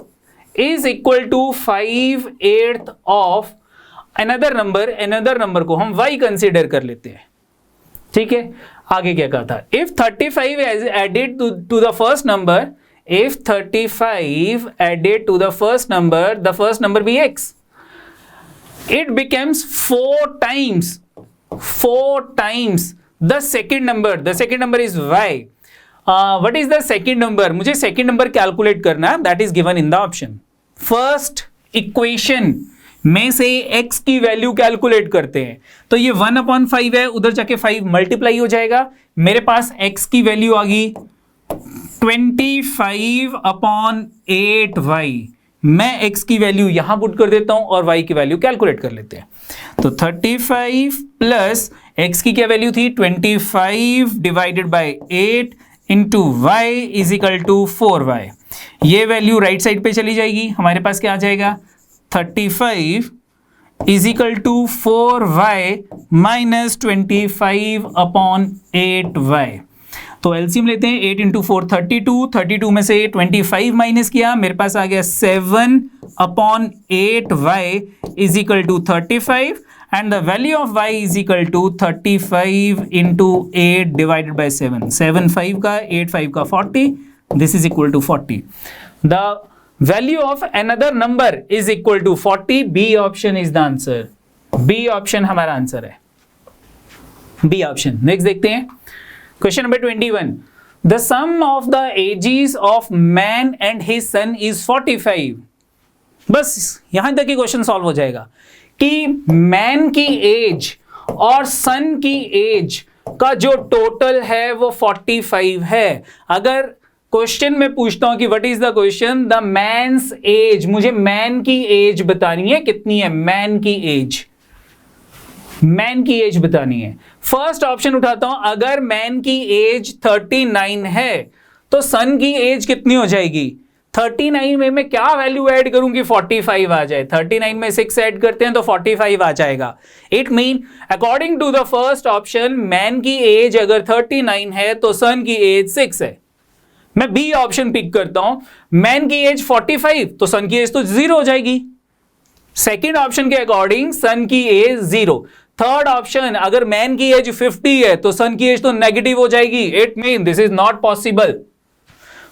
is equal to 5/8 of another number को हम y कंसीडर कर लेते हैं। ठीक है, आगे क्या कहा था, if 35 is added to the first number, if 35 added to the first number be x, it becomes 4 times the second number is y. What is the second number? मुझे second number कैलकुलेट करना है, that is given in the option. First equation में से x की value calculate करते हैं, तो ये 1/5 है, उधर जाके 5 मल्टीप्लाई हो जाएगा, मेरे पास x की वैल्यू आ गई 25/8y। मैं x की वैल्यू यहां पुट कर देता हूं और y की वैल्यू कैलकुलेट कर लेते हैं। तो 35 प्लस x की क्या वैल्यू थी 25 divided by 8 into y is equal to 4y। ये वैल्यू राइट साइड पे चली जाएगी, हमारे पास क्या आ जाएगा 35 is equal to 4y minus 25/8y। तो एलसीएम लेते हैं, 8 इंटू 4 32 में से 25 माइनस किया, मेरे पास आ गया 7/8y is equal to 35 and the value of y is equal to 35 into 8 divided by 7, 7 5 का 8 5 का 40, this is equal to 40। The value of another number is equal to 40, B option is the answer, B option हमारा answer है, B option. Next देखते हैं question number 21, the sum of the ages of man and his son is 45। बस यहां तक ही question solve हो जाएगा कि मैन की एज और सन की एज का जो टोटल है वो 45 है। अगर क्वेश्चन में पूछता हूं कि what is the question, the man's age, मुझे मैन की एज बतानी है, कितनी है मैन की एज, मैन की एज बतानी है। फर्स्ट ऑप्शन उठाता हूं, अगर मैन की एज 39 है तो सन की एज कितनी हो जाएगी 39 में मैं क्या वैल्यू ऐड करूं कि 45 आ जाए, 39 में 6 ऐड करते हैं तो 45 आ जाएगा। It mean according to the first option man की एज अगर 39 है तो सन की एज 6 है। मैं बी ऑप्शन पिक करता हूं, मैन की एज 45 तो सन की एज तो 0 हो जाएगी। सेकेंड ऑप्शन के अकॉर्डिंग सन की एज 0। थर्ड ऑप्शन, अगर मैन की एज 50 है तो सन की एज तो नेगेटिव हो जाएगी, it mean this is not possible.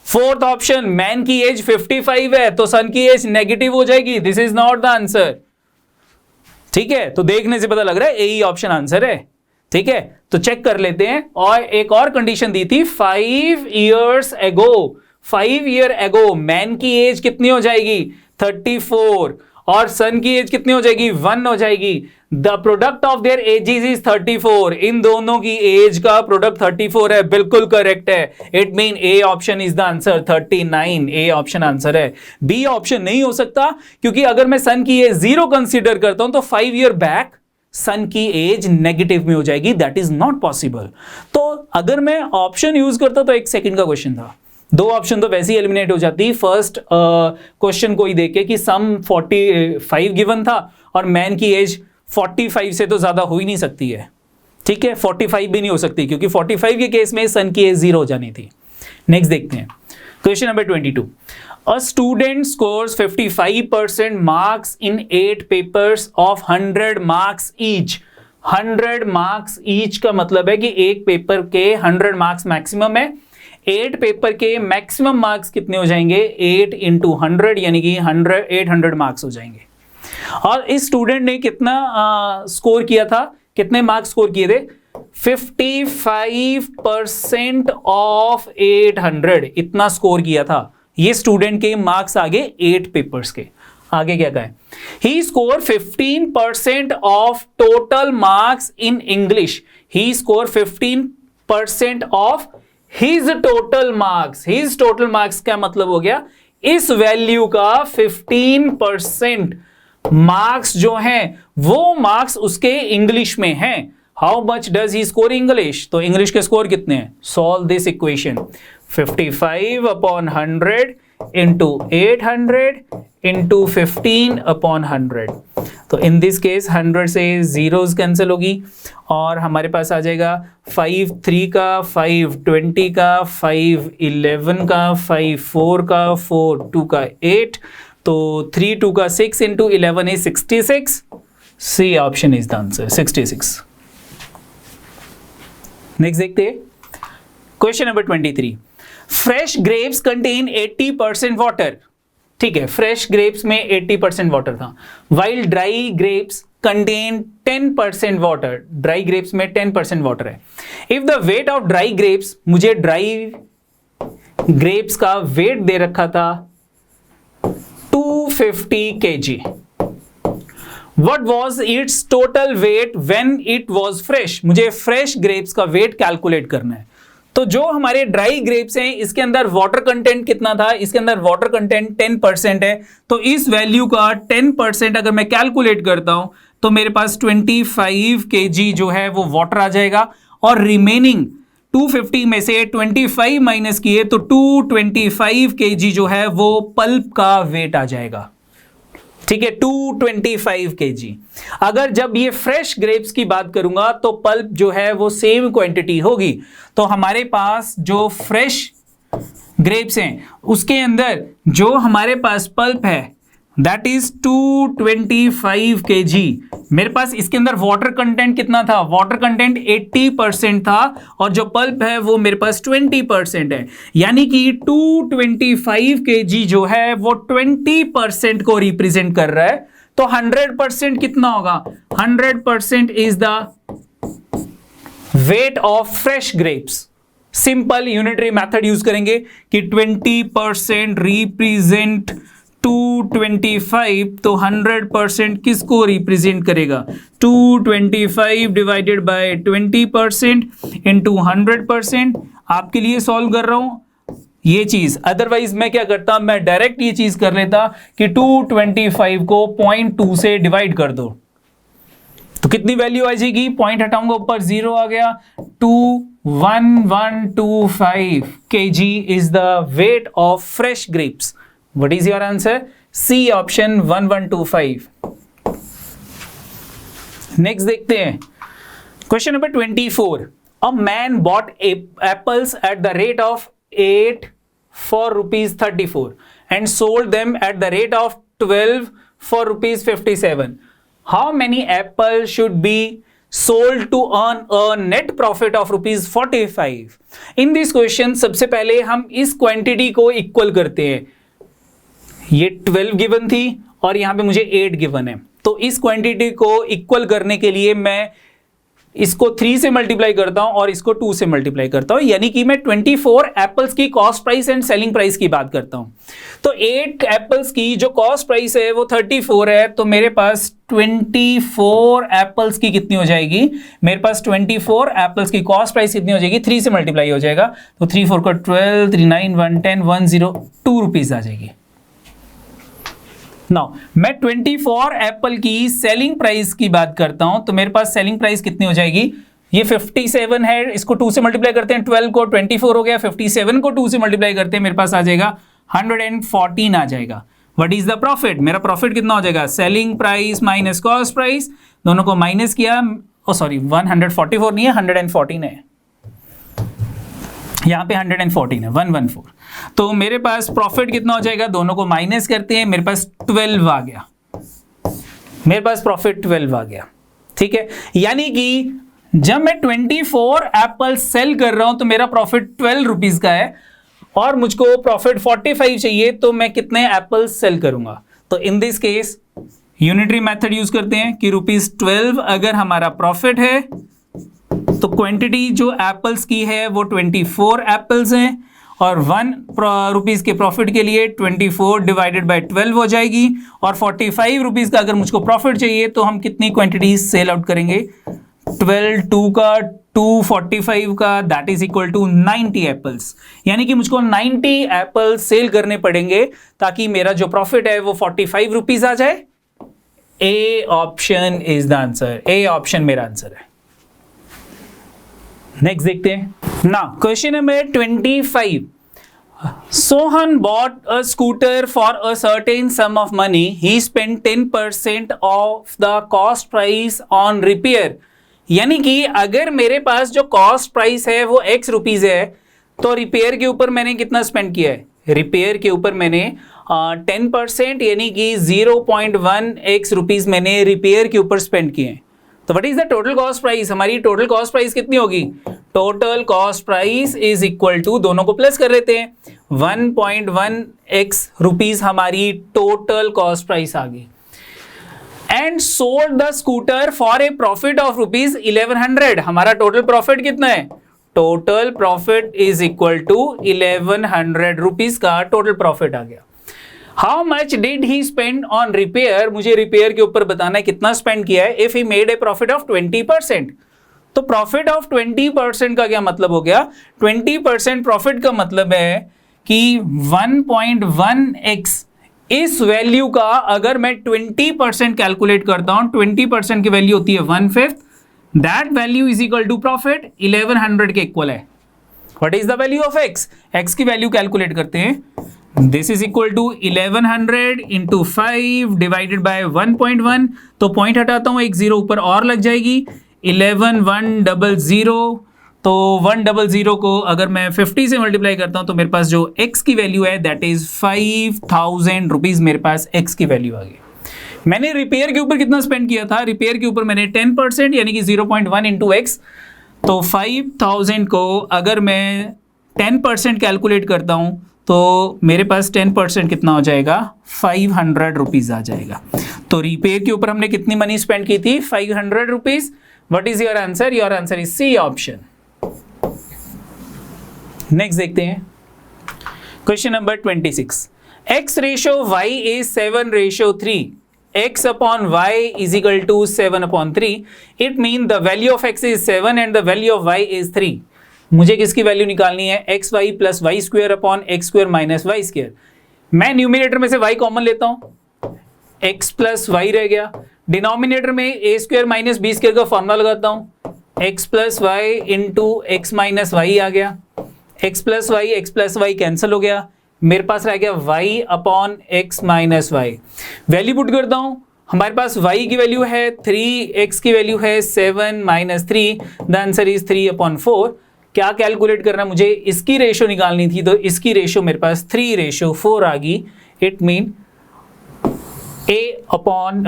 Fourth option, man की एज 55 है तो सन की एज नेगेटिव हो जाएगी, this is not the answer. ठीक है, तो देखने से पता लग रहा है यही ऑप्शन आंसर है। ठीक है, तो चेक कर लेते हैं। और एक और कंडीशन दी थी 5 ईयर्स एगो मैन की एज कितनी हो जाएगी 34 और सन की एज कितनी हो जाएगी 1 हो जाएगी। The product of their edges is 34, इन दोनों की एज का प्रोडक्ट 34 है, बिल्कुल करेक्ट है। It mean A option is the answer, 39 A option answer है। बी ऑप्शन नहीं हो सकता क्योंकि अगर मैं सन की एज 0 कंसीडर करता हूं तो 5 ईयर बैक सन की एज नेगेटिव में हो जाएगी, दैट इज नॉट पॉसिबल। तो अगर मैं ऑप्शन यूज करता तो 1 सेकंड का क्वेश्चन था, 2 ऑप्शन तो वैसे ही एलिमिनेट हो जाती। फर्स्ट क्वेश्चन को ही देखे कि सम 45 गिवन था और मैन की एज 45 से तो ज्यादा हो ही नहीं सकती है। ठीक है, 45 भी नहीं हो सकती क्योंकि 45 के केस में सन की एज 0 हो जानी थी। नेक्स्ट देखते हैं question number 22, a student scores 55% marks in 8 papers of 100 marks each। 100 marks each का मतलब है कि एक पेपर के 100 मार्क्स मैक्सिमम है, 8 पेपर के मैक्सिमम मार्क्स कितने हो जाएंगे 8 इंटू 100 यानी कि 800 मार्क्स हो जाएंगे। और इस स्टूडेंट ने कितना स्कोर किया था, कितने मार्क्स स्कोर किए थे 55% ऑफ 800, इतना स्कोर किया था। ये स्टूडेंट के मार्क्स आगे 8 पेपर्स के आगे क्या कहा है, he score 15% of total marks in English. He score 15% of his total marks. His total marks क्या मतलब हो गया, इस वैल्यू का 15% मार्क्स जो हैं वो मार्क्स उसके इंग्लिश में हैं। How much does he score English, तो इंग्लिश के स्कोर कितने हैं, solve this equation, 55/100 into 800 into 15/100। तो इन दिस केस 100 से जीरोस कैंसिल होगी और हमारे पास आ जाएगा 5 3 का, 5 20 का, 5 11 का, 5 4 का, 4 2 का 8, तो 3 2 का 6 into 11 is 66. C option is the answer 66. Next देखते हैं question number 23. Fresh grapes contain 80% water. ठीक है, फ्रेश ग्रेप्स में 80% वाटर था, while dry grapes contain 10% water. Dry grapes में 10% वाटर है. If the weight of dry grapes, मुझे dry grapes का वेट दे रखा था 250 kg. What was its total weight when it was fresh? मुझे फ्रेश ग्रेप्स का वेट कैलकुलेट करना है. तो जो हमारे ड्राई ग्रेप्स हैं इसके अंदर वाटर कंटेंट कितना था? इसके अंदर वाटर कंटेंट 10% है. तो इस वैल्यू का 10% अगर मैं कैलकुलेट करता हूं तो मेरे पास 25 kg जो है वो वाटर आ जाएगा और रिमेनिंग 250 में से 25 माइनस किए तो 225 kg जो है वो पल्प का वेट आ जाएगा. ठीक है, 225 kg. अगर जब ये फ्रेश ग्रेप्स की बात करूंगा तो पल्प जो है वो सेम क्वांटिटी होगी. तो हमारे पास जो फ्रेश ग्रेप्स हैं उसके अंदर जो हमारे पास पल्प है दैट इज 225 kg. मेरे पास इसके अंदर वाटर कंटेंट कितना था? वाटर कंटेंट 80% था और जो पल्प है वो मेरे पास 20% है. यानी कि 225 kg जो है वो 20% को रिप्रेजेंट कर रहा है. तो 100% कितना होगा? 100% is the weight of fresh grapes. Simple unitary method use करेंगे कि 20% रिप्रेजेंट 225, तो 100% किसको रिप्रेजेंट करेगा? 225 डिवाइडेड बाय 20% इंटू 100%. आपके लिए सॉल्व कर रहा हूं ये चीज. अदरवाइज मैं क्या करता, मैं डायरेक्ट ये चीज कर लेता कि 225 को 0.2 से डिवाइड कर दो तो कितनी वैल्यू आ जाएगी? पॉइंट हटाऊंगा ऊपर 0 आ गया. 21125 kg is the weight of fresh grapes. What is your answer? C option 1125. Next देखते हैं question number 24. A man bought apples at the rate of 8 for rupees 34 and sold them at the rate of 12 for rupees 57. How many apples should be sold to earn a net profit of rupees 45? In this question सबसे पहले हम इस quantity को equal करते हैं. ये 12 given थी और यहां पे मुझे 8 गिवन है. तो इस क्वांटिटी को इक्वल करने के लिए मैं इसको 3 से मल्टीप्लाई करता हूं और इसको 2 से मल्टीप्लाई करता हूं. यानी कि मैं 24 एप्पल्स की cost price and selling price की बात करता हूं. तो 8 एप्पल्स की जो कॉस्ट प्राइस है वो 34 है. तो मेरे पास 24 एप्पल्स की कितनी हो जाएगी? मेरे पास 24 एप्पल्स की कॉस्ट प्राइस कितनी हो जाएगी? 3 से मल्टीप्लाई हो जाएगा. तो 3 4 का 12, 3 9 1 10 102 रुपीज आ जाएगी. नाउ मैं 24 एप्पल की सेलिंग प्राइस की बात करता हूं तो मेरे पास सेलिंग प्राइस कितनी हो जाएगी? ये 57 है, इसको 2 से मल्टीप्लाई करते हैं, 12 को 24 हो गया, 57 को 2 से मल्टीप्लाई करते हैं, मेरे पास आ जाएगा 114 आ जाएगा. What is the profit? मेरा प्रॉफिट कितना हो जाएगा? Selling price minus cost price, दोनों को माइनस किया. ओ सॉरी 144 नहीं है, 114 है. यहां पे 114 है, 114. तो मेरे पास प्रॉफिट कितना हो जाएगा? दोनों को माइनस करते हैं, मेरे पास 12 आ गया. मेरे पास प्रॉफिट 12 आ गया. ठीक है, यानी कि जब मैं 24 एप्पल सेल कर रहा हूं तो मेरा प्रॉफिट 12 रुपीज का है और मुझको प्रॉफिट 45 चाहिए. तो मैं कितने एप्पल सेल करूंगा? तो in this case unitary method use करते हैं कि ₹12 अगर हमारा प्रॉफिट है तो क्वांटिटी जो एप्पल्स की है वो 24 एप्पल्स हैं और 1 रुपीज के प्रॉफिट के लिए 24 डिवाइडेड बाय 12 हो जाएगी. और 45 रुपीज का अगर मुझको प्रॉफिट चाहिए तो हम कितनी क्वांटिटी सेल आउट करेंगे? 12 2 का 245 का that is equal to 90 apples. यानी कि मुझको 90 एप्पल्स सेल करने पड़ेंगे ताकि मेरा जो प्रॉफिट है वो 45 रुपीज आ जाए. ए option is the answer. A option मेरा आंसर है. नेक्स्ट देखते हैं ना question number 25. Sohan bought a scooter for a certain sum of money. He spent 10% of the cost price on repair. यानी कि अगर मेरे पास जो कॉस्ट प्राइस है वो x रुपीज है, तो रिपेयर के ऊपर मैंने कितना स्पेंड किया है? रिपेयर के ऊपर मैंने 10% यानी कि 0.1 x रुपीज मैंने रिपेयर के ऊपर स्पेंड किए हैं। तो what is the total cost price? हमारी टोटल कॉस्ट प्राइस कितनी होगी? Total cost price is equal to, दोनों को प्लस कर लेते हैं, 1.1 x रुपीज हमारी टोटल कॉस्ट प्राइस आ गई। And sold the scooter for a profit of rupees 1100। हमारा टोटल प्रॉफिट कितना है? Total profit is equal to 1100 rupees का टोटल प्रॉफिट आ गया। How much did he spend on repair? मुझे रिपेयर के ऊपर बताना है कितना स्पेंड किया है। If he made a profit of 20%, तो प्रॉफिट ऑफ 20% का क्या मतलब हो गया? 20% प्रॉफिट का मतलब है कि 1.1x इस वैल्यू का अगर मैं 20% कैलकुलेट करता हूं, 20% की वैल्यू होती है 1/5, that value is equal to profit 1100 के इक्वल है। What is the value of x? x की वैल्यू कैलकुलेट करते हैं। This is equal to 1100 into 5 divided by 1.1, तो पॉइंट हटाता हूं, एक जीरो ऊपर और लग जाएगी, 11,100, तो 100 को अगर मैं 50 से मल्टीप्लाई करता हूं तो मेरे पास जो x की वैल्यू है दैट इज 5,000 रुपीज, मेरे पास x की वैल्यू आ गई। मैंने रिपेयर के ऊपर कितना स्पेंड किया था? रिपेयर के ऊपर मैंने 10% यानी कि 0.1 इंटू x, तो 5,000 को अगर मैं 10% कैलकुलेट करता हूं तो मेरे पास 10% कितना हो जाएगा? 500 रुपीज आ जाएगा। तो रिपेयर के ऊपर हमने कितनी मनी स्पेंड की थी? 500 rupees. What is your answer? Your answer is C option. Next देखते हैं question number 26। x ratio y is 7:3, x upon y is equal to 7/3. It means the value of x is 7 and the value of y is 3. मुझे किसकी value निकालनी है? X y plus y square upon x square minus y square. मैं numerator में से y common लेता हूं, x plus Y रह गया। डिनोमिनेटर में A square minus B square का फॉर्मूला लगाता हूं, x plus Y into X minus Y आ गया। x प्लस वाई कैंसिल हो गया, मेरे पास रह गया y upon x minus y. Value put करता हूं, हमारे पास y की वैल्यू है 3, x की वैल्यू है 7 माइनस 3, द आंसर इज 3/4। क्या कैलकुलेट करना? मुझे इसकी रेशो निकालनी थी, तो इसकी रेशो मेरे पास 3:4 आ गई। It mean a upon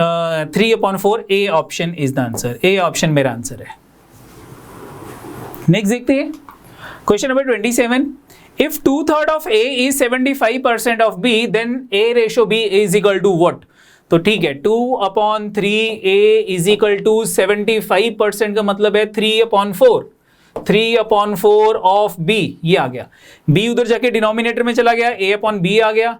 3/4, A option is the answer. A option मेरा आंसर है। नेक्स्ट देखते हैं question number 27। If 2/3 of a is 75% of b, then a ratio b is equal to what? तो ठीक है, 2/3a इज इक्वल टू 75% का मतलब है 3/4, 3/4 ऑफ b, ये आ गया। b उधर जाके डिनोमिनेटर में चला गया, a अपॉन b आ गया,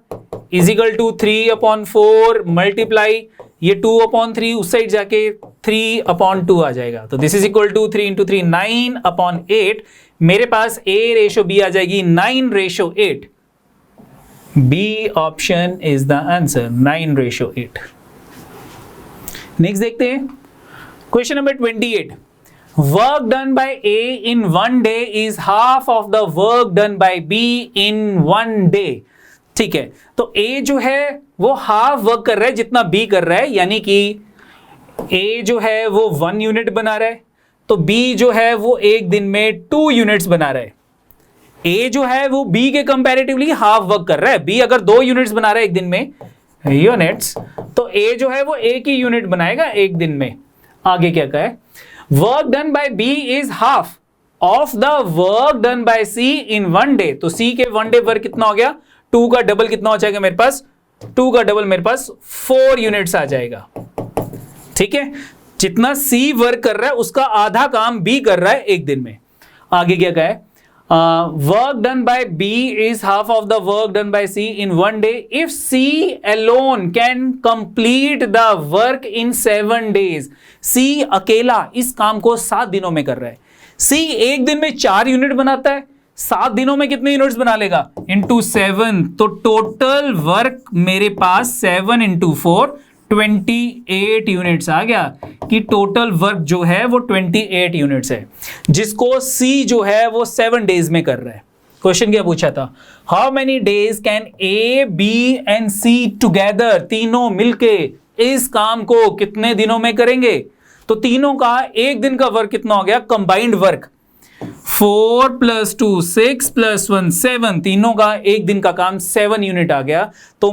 इज इक्वल टू 3/4 मल्टीप्लाई ये 2/3 उस साइड जाके 3/2 आ जाएगा। तो this is equal to 3 into 3 9/8। मेरे पास a रेशो b आ जाएगी 9:8। b option is the answer, 9:8। Next देखते हैं question number 28। Work done by a in 1 day is half of the work done by b in 1 day। ठीक है, तो a जो है वो हाफ वर्क कर रहा है जितना b कर रहा है, यानी कि a जो है वो 1 यूनिट बना रहा है, तो b जो है वो एक दिन में 2 यूनिट्स बना रहा है। a जो है वो b के कंपैरेटिवली हाफ वर्क कर रहा है। b अगर 2 यूनिट्स बना रहा है एक दिन में यूनिट्स, तो a जो है वो एक ही यूनिट बनाएगा एक दिन में। आगे क्या कहा है? Work done bye b is half of the work done bye c in 1 day. तो c के 1 डे वर्क कितना हो गया? 2 का डबल कितना हो जाएगा मेरे पास? 2 का डबल मेरे पास 4 यूनिट्स आ जाएगा। ठीक है, जितना c वर्क कर रहा है उसका आधा काम b कर रहा है एक दिन में। आगे क्या कहा है? Work done bye b is half of the work done bye c in 1 day if c alone can complete the work in 7 days. c अकेला इस काम को 7 दिनों में कर रहा है। c एक दिन में 4 यूनिट बनाता है, 7 दिनों में कितने यूनिट्स बना लेगा? इंटू 7, तो टोटल वर्क मेरे पास 7 इंटू 4 28 यूनिट्स आ गया कि टोटल वर्क जो है वो 28 यूनिट्स है, जिसको C जो है वो 7 डेज में कर रहा है। क्वेश्चन क्या पूछा था, how many days can A B and C together, तीनों मिलके इस काम को कितने दिनों में करेंगे। तो तीनों का एक दिन का वर्क कितना हो गया, कंबाइंड वर्क 4 + 2 6 + 1 7, तीनों का एक दिन का काम 7 यूनिट आ गया। तो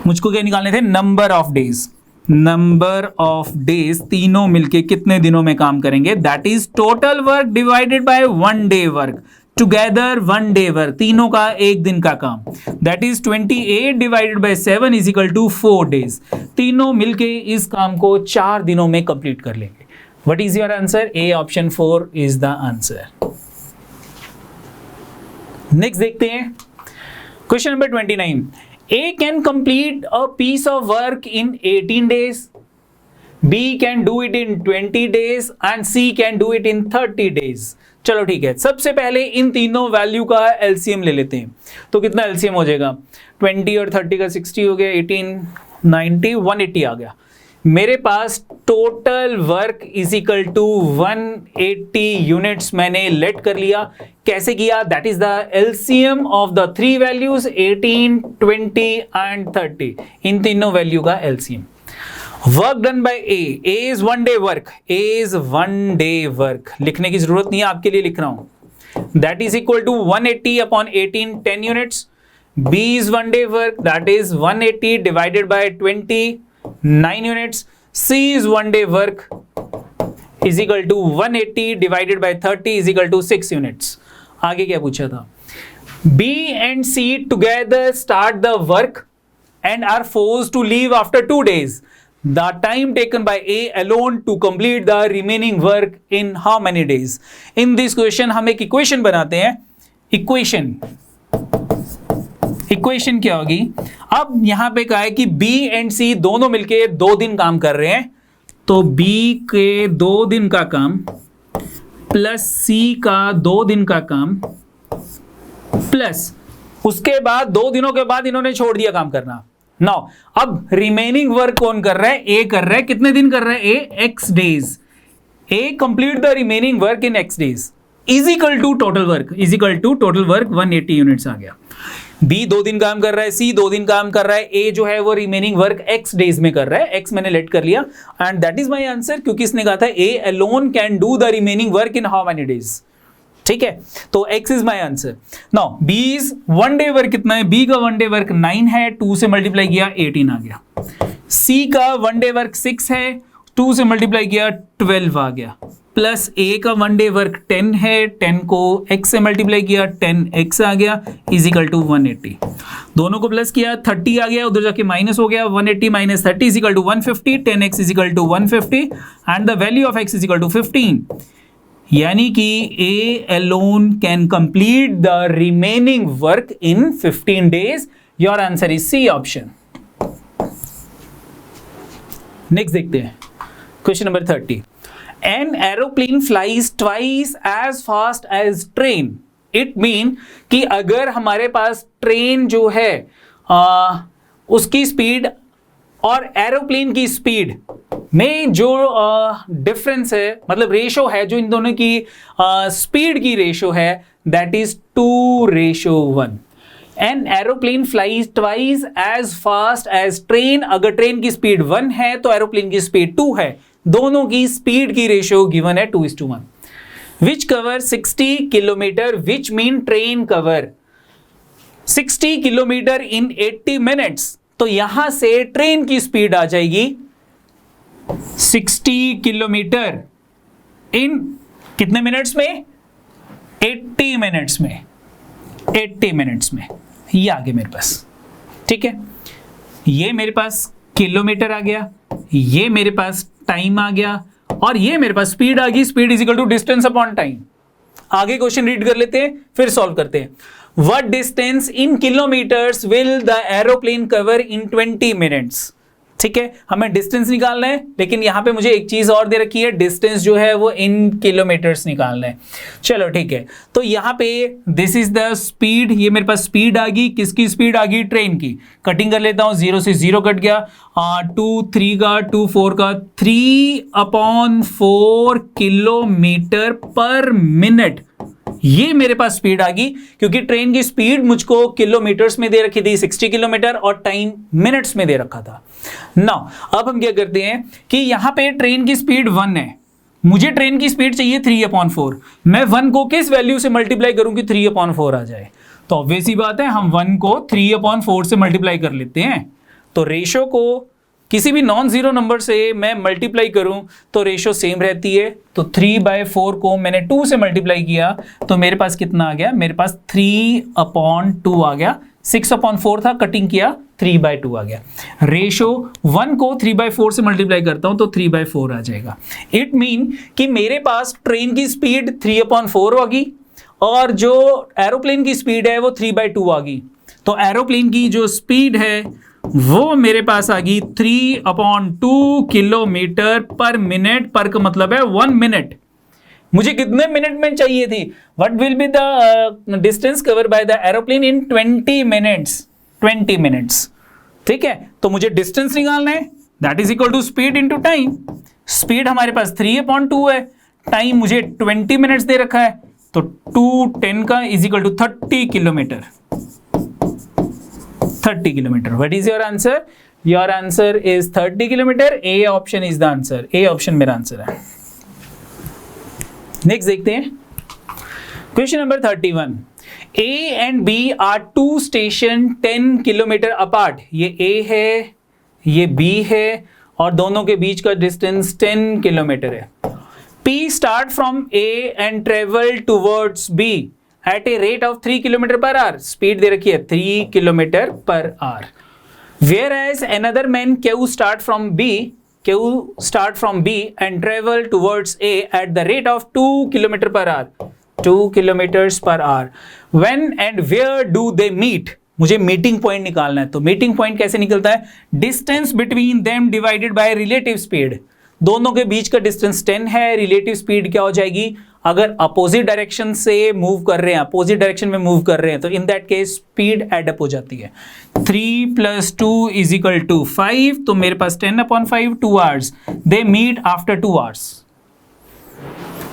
मुझको क्या निकालने थे, number of days, number of days तीनों मिलके कितने दिनों में काम करेंगे, that is total work divided by 1 day work, together 1 day work, तीनों का एक दिन का काम, that is 28 divided by 7 is equal to 4 days. तीनों मिलके इस काम को 4 दिनों में कंप्लीट कर लेंगे। What is your answer, A option 4 is the answer. Next देखते हैं question number 29, A can complete a piece of work in 18 days, B can do it in 20 days and C can do it in 30 days। चलो ठीक है, सबसे पहले इन तीनों value का LCM ले लेते हैं। तो कितना एलसीएम हो जाएगा, 20 और 30 का 60 हो गया, 18 90 180 आ गया। मेरे पास total work is equal to 180 units मैंने लेट कर लिया। कैसे किया, that is the LCM of the 3 values 18 20 and 30, इन तीनों वैल्यू का LCM. Work done by A is 1 day work, A is 1 day work, लिखने की जरूरत नहीं है, आपके लिए लिख रहा हूं, that is equal to 180 upon 18 10 units. B is 1 day work, that is 180 divided by 20 9 units। C is 1 day work is equal to 180 divided by 30 is equal to 6 units। आगे क्या पूछा था, B and C together start the work and are forced to leave after 2 days। The time taken by A alone to complete the remaining work in how many days। In this question हम एक equation बनाते हैं। Equation क्या होगी, अब यहां पे कहा है कि B एंड C दोनों मिलके 2 दिन काम कर रहे हैं, तो B के 2 दिन का काम प्लस C का 2 दिन का काम प्लस उसके बाद 2 दिनों के बाद इन्होंने छोड़ दिया काम करना। नाउ अब रिमेनिंग वर्क कौन कर रहा है, A कर रहा है। कितने दिन कर रहा है, A x days. A complete the remaining work in x days is equal to total work, is equal to total work 180 units आ गया। B 2 दिन काम कर रहा है, C 2 दिन काम कर रहा है, A जो है वो रिमेनिंग वर्क x डेज में कर रहा है, x मैंने लेट कर लिया and that is my answer, क्योंकि इसने कहा था A alone can do the remaining work in how many days. ठीक है, तो x is my answer. Now B is 1 day work कितना है, B का 1 डे वर्क 9 है, 2 से मल्टीप्लाई किया 18 आ गया। C का 1 डे वर्क 6 है, 2 से मल्टीप्लाई किया 12 आ गया, प्लस A का 1 डे वर्क 10 है, 10 को x से मल्टीप्लाई किया 10x आ गया इज इक्वल टू 180। दोनों को प्लस किया 30 आ गया, उधर जाके माइनस हो गया, 180 minus 30 is equal to 150, 10x is equal to 150 and the value of x is equal to 15, यानी कि A alone can complete the remaining work in 15 days. Your answer is C option. Next देखते हैं question number 30, An aeroplane flies twice as fast as train। It mean कि अगर हमारे पास train जो है उसकी स्पीड और एरोप्लेन की स्पीड में जो डिफरेंस है, मतलब रेशो है, जो इन दोनों की स्पीड की रेशो है, that is 2:1। An aeroplane flies twice as fast as train। अगर ट्रेन की स्पीड 1 है तो एरोप्लेन की स्पीड 2 है, दोनों की स्पीड की रेशियो गिवन है 2:1। Which cover 60 kilometre, which mean train cover 60 kilometre in 80 minutes. तो यहां से ट्रेन की स्पीड आ जाएगी 60 किलोमीटर इन कितने मिनट्स में, 80 मिनट्स में, 80 मिनट्स में। ये आ गया मेरे पास। ठीक है, ये मेरे पास किलोमीटर आ गया, ये मेरे पास टाइम आ गया और ये मेरे पास स्पीड आ गई। Speed is equal to distance upon time. आगे क्वेश्चन रीड कर लेते हैं फिर सॉल्व करते हैं। What distance in kilometres will the aeroplane cover in 20 minutes. ठीक है, हमें डिस्टेंस निकालना है, लेकिन यहां पे मुझे एक चीज और दे रखी है, डिस्टेंस जो है वो इन किलोमीटर्स निकालना है। चलो ठीक है, तो यहां पे दिस इज द स्पीड, ये मेरे पास स्पीड आ गई, किसकी स्पीड आ गई, ट्रेन की। कटिंग कर लेता हूं, 0 से 0 कट गया, 2 3 का 2 4 का 3/4 किलोमीटर पर मिनट ये मेरे पास स्पीड आ गई, क्योंकि ट्रेन की स्पीड मुझको किलोमीटर्स में दे रखी थी 60 किलोमीटर और टाइम मिनट्स में दे रखा था। नाउ अब हम क्या करते हैं कि यहां पे ट्रेन की स्पीड 1 है, मुझे ट्रेन की स्पीड चाहिए 3/4। मैं 1 को किस वैल्यू से मल्टीप्लाई करूं कि 3/4 आ जाए? तो ऑब्वियस ही बात है, हम 1 को 3/4 से मल्टीप्लाई कर लेते हैं। तो रेशो को किसी भी नॉन जीरो नंबर से मैं मल्टीप्लाई करूं तो रेशो सेम रहती है। तो 3/4 को मैंने 2 से मल्टीप्लाई किया तो मेरे पास कितना आ गया? मेरे पास 3/2 आ गया। 6/4 था, कटिंग किया 3/2 आ गया। रेशो 1 को 3/4 से मल्टीप्लाई करता हूं तो 3/4 आ जाएगा। इट मीन कि मेरे पास ट्रेन की स्पीड 3/4 होगी और जो एरोप्लेन की स्पीड है वो 3/2 आ गई। तो एरोप्लेन की जो स्पीड है वो मेरे पास आ गई 3/2 किलोमीटर पर मिनट। पर का मतलब है 1 मिनट। मुझे कितने मिनट में चाहिए थी? What will be the distance cover by the aeroplane in 20 minutes? 20 minutes. ठीक है, तो मुझे डिस्टेंस निकालना है, that is equal to speed into time. Speed हमारे पास 3/2 है, टाइम मुझे 20 मिनट्स दे रखा है, तो 2 10 का is equal to 30 kilometre. 30 kilometre. What is your answer? Your answer is 30 kilometre. A option is the answer. A option मेरा आंसर है। नेक्स्ट देखते हैं question number 31। A and B are 2 station 10 kilometre apart. ये A है, ये B है और दोनों के बीच का डिस्टेंस 10 किलोमीटर है। P start from A and travel towards B at a rate of 3 km per hour. Speed दे रखी है 3 km per hour. Whereas another man Q start from B and travel towards A at the rate of 2 km per hour. 2 kilometers per hour. When and where do they meet? मुझे meeting point निकालना है। तो meeting point कैसे निकलता है? Distance between them divided by relative speed. दोनों के बीच का डिस्टेंस 10 है, रिलेटिव स्पीड क्या हो जाएगी? अगर अपोजिट डायरेक्शन से मूव कर रहे हैं, अपोजिट डायरेक्शन में मूव कर रहे हैं, तो in that case speed add up हो जाती है। 3 + 2 = 5। तो मेरे पास 10/5 2 hours. They meet after 2 hours.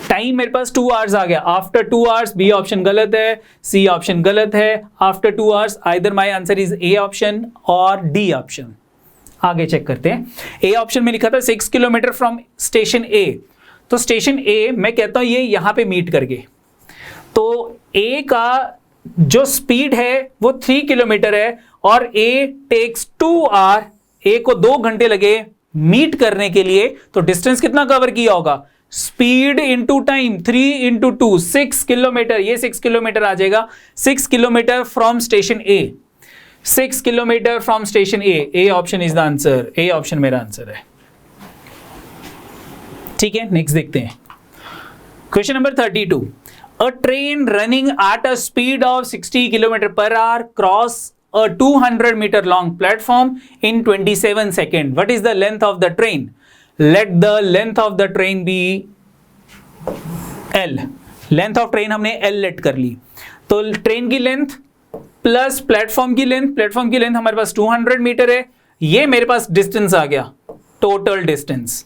Time मेरे पास 2 आवर्स आ गया। आफ्टर 2 आवर्स बी ऑप्शन गलत है, सी ऑप्शन गलत है। After 2 hours either my answer is A option और डी ऑप्शन। आगे चेक करते हैं। ए ऑप्शन में लिखा था 6 किलोमीटर फ्रॉम स्टेशन ए। तो स्टेशन ए मैं कहता हूं ये यहां पे मीट करके, तो ए का जो स्पीड है वो 3 किलोमीटर है और ए टेक्स 2 आवर। ए को 2 घंटे लगे मीट करने के लिए, तो डिस्टेंस कितना कवर किया होगा? Speed into time 3 × 2 6 kilometre. ये 6 किलोमीटर आ जाएगा। 6 kilometre from station A. 6 kilometre from station A. A option is the answer. A option मेरा आंसर है। ठीक है, नेक्स्ट देखते हैं question number 32। A train running at a speed of 60 kilometre per our cross a 200 meter long platform in 27 seconds. What is the length of the train? Let the length of the train be L. Length of train हमने L late कर ली। तो train की length plus platform की length हमारे पास 200 metre है। ये मेरे पास डिस्टेंस आ गया, total distance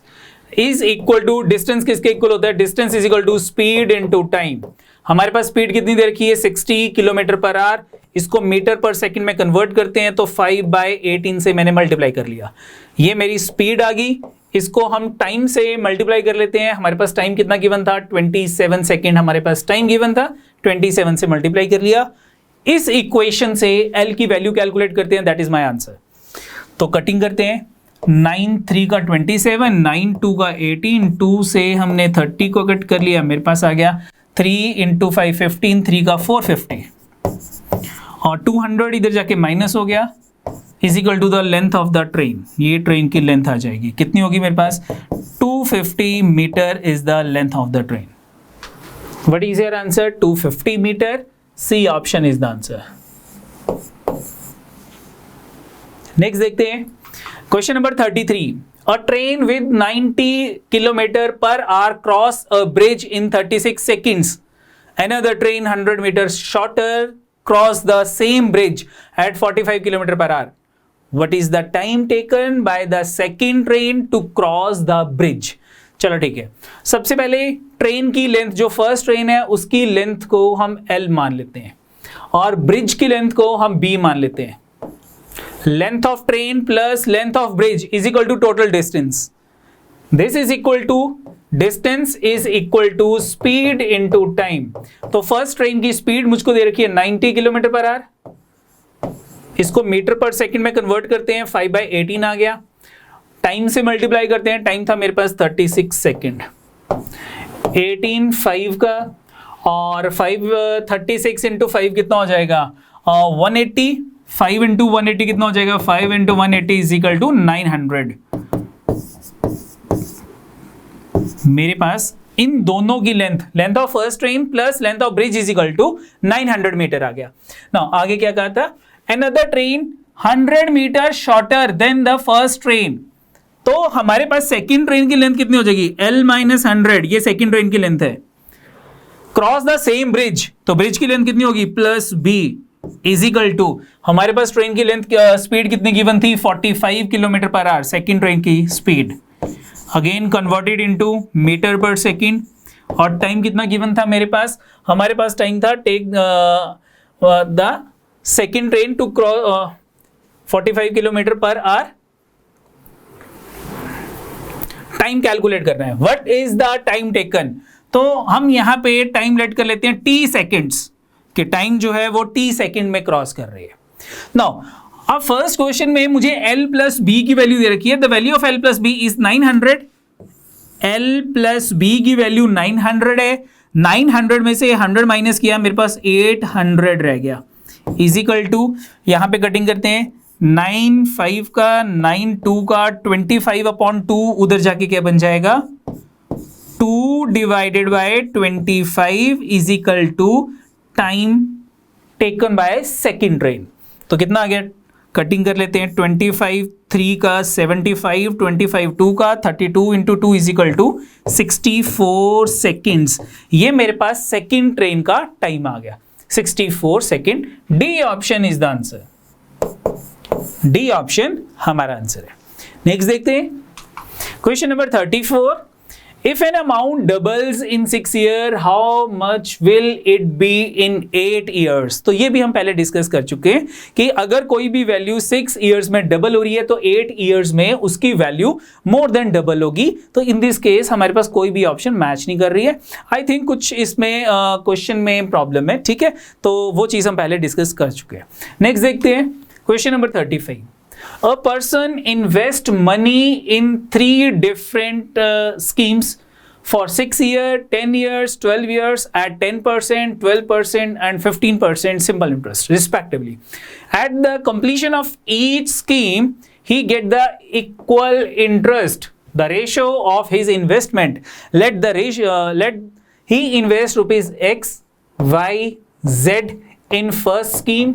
is equal to, distance किसके इक्वल होता है? Distance is equal to speed into time. हमारे पास स्पीड कितनी दे रखी है? 60 किलोमीटर पर आवर। इसको मीटर पर सेकंड में कन्वर्ट करते हैं तो 5/18 से मैंने मल्टीप्लाई कर लिया। ये मेरी स्पीड आ गई। इसको हम टाइम से मल्टीप्लाई कर लेते हैं। हमारे पास टाइम कितना गिवन था? 27 सेकेंड हमारे पास टाइम गिवन था। 27 से मल्टीप्लाई कर लिया। इस इक्वेशन से L की वैल्यू कैलकुलेट करते हैं, दैट इज माय आंसर। तो कटिंग करते हैं। 9 3 का 27, 9 2 का 18, 2 से हमने 30 को कट कर लिया। मेरे पास आ गया 3 × 5 15, 3 का 450 और 200 इधर जाके माइनस हो गया is equal to the length of the train. ये ट्रेन की लेंथ आ जाएगी, कितनी होगी मेरे पास? 250 metre is the length of the train. What is your answer? 250 metre. C option is the answer. Next देखते हैं question number 33। A train with 90 km per hour cross a bridge in 36 seconds. Another train 100 meters shorter cross the same bridge at 45 km per hour. What is the time taken by the second train to cross the bridge? चलो ठीक है, सबसे पहले train की length, जो first train है उसकी length को हम L मान लेते हैं और ब्रिज की लेंथ को हम B मान लेते हैं। Length of train plus length of bridge is equal to total distance. This is equal to distance is equal to speed into time. तो फर्स्ट ट्रेन की स्पीड मुझको दे रखी है 90 किलोमीटर पर आवर, इसको मीटर पर सेकंड में convert करते हैं, 5/18 आ गया। टाइम से मल्टीप्लाई करते हैं, टाइम था मेरे पास 36 सेकंड, 18 5 का और 5 36 इंटू 5 कितना हो जाएगा 180, 5 इंटू 180 कितना हो जाएगा 5 इंटू 180 इज इक्वल टू 900। मेरे पास इन दोनों की length, length of first train plus length of bridge is equal to 900 metre आ गया। नाउ आगे क्या कहा था, another train 100 metre shorter than the first train. तो हमारे पास सेकंड ट्रेन की लेंथ कितनी हो जाएगी L माइनस 100, ये सेकंड ट्रेन की लेंथ है। क्रॉस द सेम ब्रिज, तो ब्रिज की लेंथ कितनी होगी plus B is equal to, हमारे पास ट्रेन की लेंथ स्पीड कितनी गिवन थी 45 kilometre per hour, second train की speed, again converted into metre per second. और टाइम कितना गिवन था मेरे पास, हमारे पास टाइम था take the second train to cross 45 kilometre per hour. Time calculate करना है, what is the time taken. तो हम यहां पे टाइम लेट कर लेते हैं t सेकेंड्स, कि टाइम जो है वो t सेकेंड में क्रॉस कर रही है। नाउ अब फर्स्ट क्वेश्चन में मुझे L प्लस B की वैल्यू दे रखी है, the value of L plus B is 900। L plus B की वैल्यू 900 है, 900 में से 100 माइनस किया, मेरे पास 800 रह गया, इज इक्वल टू, यहां पे कटिंग करते हैं, 9 5 का 9 2 का 25/2, उधर जाके क्या बन जाएगा 2 divided by 25 is equal to time taken by second train. तो कितना आ गया, कटिंग कर लेते हैं, 25 3 का 75, 25 2 का 32 into 2 is equal to 64 seconds. ये मेरे पास सेकंड ट्रेन का टाइम आ गया 64 second. D option is the answer, D option हमारा आंसर है। नेक्स्ट देखते हैं question number 34, if an amount doubles in 6 year how much will it be in 8 years. तो ये भी हम पहले डिस्कस कर चुके हैं कि अगर कोई भी वैल्यू 6 ईयर्स में डबल हो रही है तो 8 ईयर्स में उसकी वैल्यू मोर देन डबल होगी। तो इन दिस केस हमारे पास कोई भी ऑप्शन मैच नहीं कर रही है। आई थिंक कुछ इसमें क्वेश्चन में प्रॉब्लम है, ठीक है, तो वो चीज हम पहले डिस्कस कर चुके हैं। नेक्स्ट देखते हैं question number 35, a person invest money in 3 different schemes for 6 years, 10 years, 12 years at 10%, 12% and 15% simple interest respectively. At the completion of each scheme, he get the equal interest. The ratio of his investment, let he invest rupees X, Y, Z in first scheme,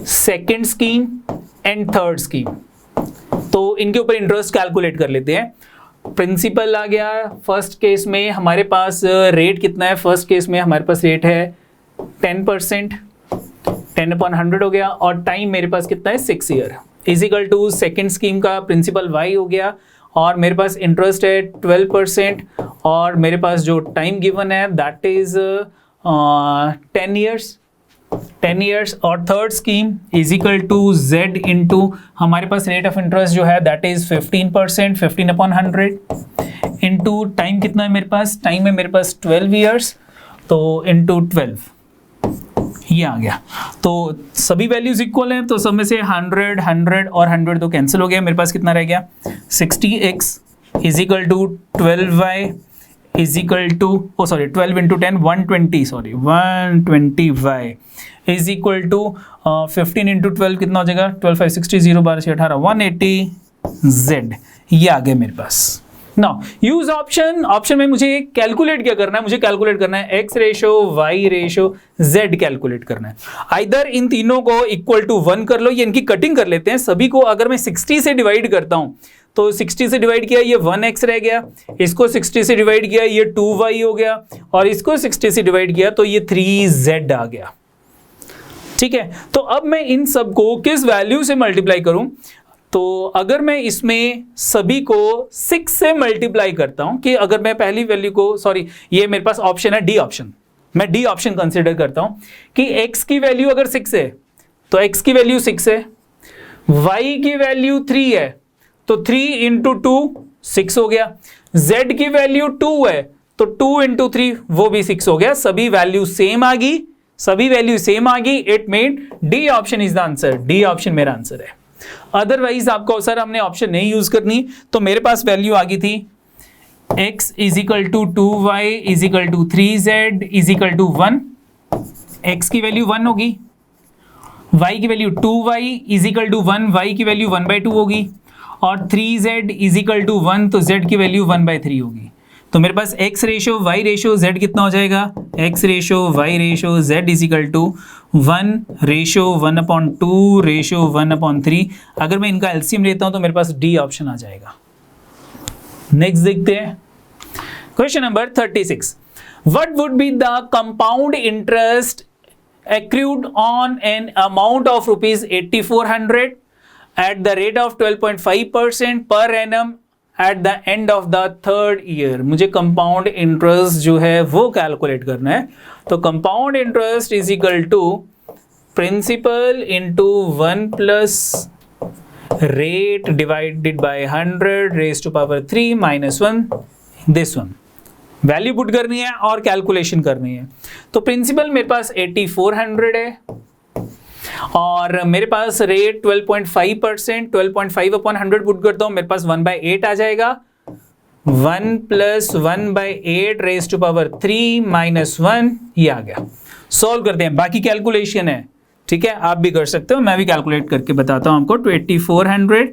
second scheme and third scheme. तो इनके ऊपर interest calculate कर लेते हैं। Principal आ गया, first case में हमारे पास रेट कितना है, फर्स्ट केस में हमारे पास रेट है 10%, 10/100 हो गया, और टाइम मेरे पास कितना है 6 year, is equal to second scheme का प्रिंसिपल Y हो गया, और मेरे पास इंटरेस्ट है 12%, और मेरे पास जो टाइम गिवन है दैट इज 10 ईयर्स, और third scheme is equal to Z into हमारे पास रेट ऑफ इंटरेस्ट जो है दैट इज 15%, 15/100 इंटू टाइम कितना है मेरे पास, टाइम है मेरे पास 12 ईयर्स, तो इंटू 12 ये आ गया। तो सभी वैल्यूज इक्वल हैं, तो सब में से 100 100 और 100 तो कैंसिल हो गया, मेरे पास कितना रह गया 60x is equal to 12y is equal to 12 into 10 120y is equal to 15 into 12 कितना हो जाएगा 12 5 60 0 12 6 18 180z। ये आ गया मेरे पास। नाउ यूज ऑप्शन में मुझे कैलकुलेट क्या करना है, मुझे कैलकुलेट करना है x ratio, y ratio, z calculate करना है। आइदर इन तीनों को इक्वल टू 1 कर लो, ये इनकी कटिंग कर लेते हैं। सभी को अगर मैं 60 से डिवाइड करता हूं तो 60 से डिवाइड किया ये 1x रह गया, इसको 60 से डिवाइड किया ये 2y हो गया, और इसको 60 से डिवाइड किया तो ये 3z आ गया। ठीक है, तो अब मैं इन सब को किस वैल्यू से मल्टीप्लाई करूं, तो अगर मैं इसमें सभी को 6 से मल्टीप्लाई करता हूं, कि अगर मैं पहली वैल्यू को, सॉरी ये मेरे पास ऑप्शन है डी ऑप्शन, मैं डी ऑप्शन कंसीडर करता हूं कि x की वैल्यू अगर 6 है तो x की वैल्यू 6 है, y की वैल्यू 3 है तो 3 इंटू 2 6 हो गया, z की वैल्यू 2 है तो 2 इंटू 3 वो भी 6 हो गया, सभी वैल्यू सेम आ गई, सभी वैल्यू सेम आ गई, it mean D option is the answer, D option मेरा आंसर है। अदरवाइज आपको सर हमने ऑप्शन नहीं यूज करनी, तो मेरे पास वैल्यू आ गई थी x is equal to 2y is equal to 3z is equal to 1, x की वैल्यू 1 होगी, y की value 2y is equal to 1, y की वैल्यू 1/2 होगी, और 3z इज इक्वल टू 1 तो z की वैल्यू 1/3 होगी। तो मेरे पास x ratio y ratio z कितना हो जाएगा, x ratio y ratio z is equal to 1 ratio 1/2 ratio 1/3। अगर मैं इनका एलसीएम लेता हूं तो मेरे पास डी ऑप्शन आ जाएगा। नेक्स्ट देखते हैं question number 36। What would be the compound interest accrued on an amount of rupees 8400 at the rate of 12.5% per annum at the end of the third year। मुझे compound interest जो है वो calculate करना है, तो compound interest is equal to principal into 1 plus rate divided by 100 raise to power 3 minus 1, this one value put करनी है और कैलकुलेशन करनी है। तो प्रिंसिपल मेरे पास 8400 है और मेरे पास रेट 12.5%, 12.5 अपॉन 100 पुट करता हूं, मेरे पास 1/8 आ जाएगा, 1 plus 1/8 raise to power 3 minus 1, ये आ गया। सॉल्व करते हैं, बाकी कैलकुलेशन है, ठीक है, आप भी कर सकते हो, मैं भी कैलकुलेट करके बताता हूं आपको। 2400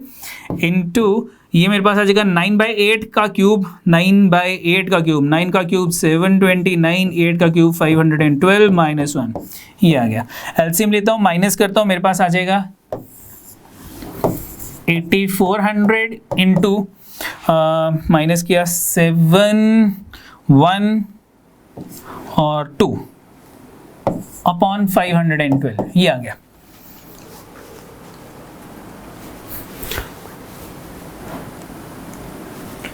इंटू ये मेरे पास आ जाएगा 9/8 का क्यूब, 9/8 का क्यूब, 9 का क्यूब 729, 8 का क्यूब 512 माइनस 1, ये आ गया। एलसीएम लेता हूँ, माइनस करता हूँ, मेरे पास आ जाएगा 8400 इंटू माइनस किया 7, 1 और 2 अपॉन 512, ये आ गया।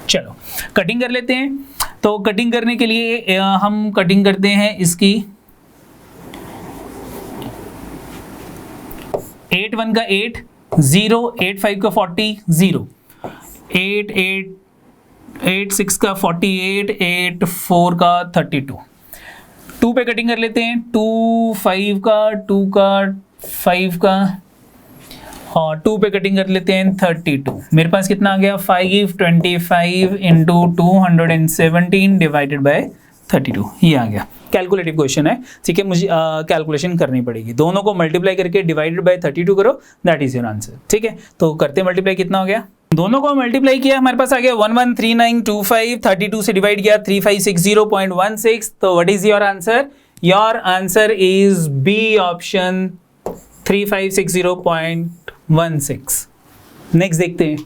चलो कटिंग कर लेते हैं। तो कटिंग करने के लिए हम कटिंग करते हैं इसकी 8 1 का 8 0, 8 5 का 40 0, 8 8 8 6 का 48, 8 4 का 32। 2 पे कटिंग कर लेते हैं, 2 5 का 2 का 5 का और 2 पे कटिंग कर लेते हैं 32। मेरे पास कितना आ गया 525 इंटू 217 डिवाइडेड बाय 32, ये आ गया। कैलकुलेटिव क्वेश्चन है, ठीक है, मुझे कैलकुलेशन करनी पड़ेगी, दोनों को मल्टीप्लाई करके डिवाइडेड बाय 32 करो, दैट इज योर आंसर। ठीक है, तो करते मल्टीप्लाई, कितना हो गया, दोनों को मल्टीप्लाई किया, हमारे पास आ गया 113925, 32 से डिवाइड किया 3560.16, तो what is your answer, your answer is B option 3560.16। Next देखते हैं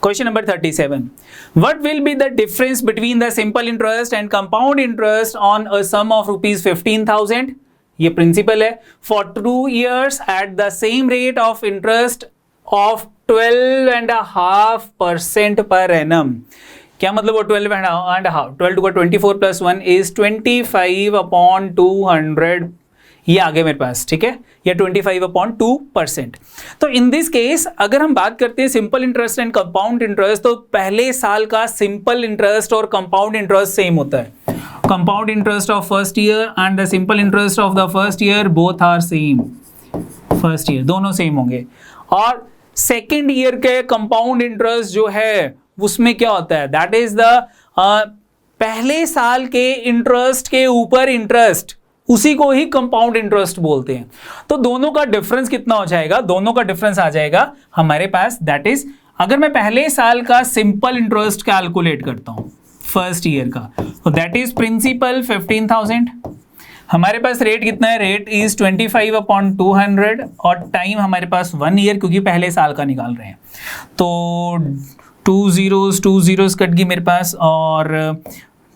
question number 37। What will be the difference between the simple interest and compound interest on a sum of rupees 15,000? ये प्रिंसिपल है, for 2 years at the same rate of interest of 12.5% per annum। क्या मतलब वो 12.5, 12 to 24 plus 1 is 25/200, ये आगे मेरे पास, ठीक है, या 25/2%। तो इन दिस केस अगर हम बात करते हैं simple interest and compound interest, तो पहले साल का सिंपल इंटरेस्ट और कंपाउंड इंटरेस्ट सेम होता है। Compound interest of first year and the simple interest of the first year both are same, first year दोनों सेम होंगे। और सेकेंड ईयर के कंपाउंड इंटरेस्ट जो है उसमें क्या होता है, दैट इज द पहले साल के इंटरेस्ट के ऊपर इंटरेस्ट, उसी को ही कंपाउंड इंटरेस्ट बोलते हैं। तो दोनों का डिफरेंस कितना हो जाएगा, दोनों का डिफरेंस आ जाएगा हमारे पास, दैट इज अगर मैं पहले साल का सिंपल इंटरेस्ट कैलकुलेट करता हूं फर्स्ट ईयर का, तो दैट इज प्रिंसिपल 15,000, हमारे पास रेट कितना है, रेट इज 25/200 और टाइम हमारे पास 1 ईयर, क्योंकि पहले साल का निकाल रहे हैं। तो 2 zeros कट गई मेरे पास, और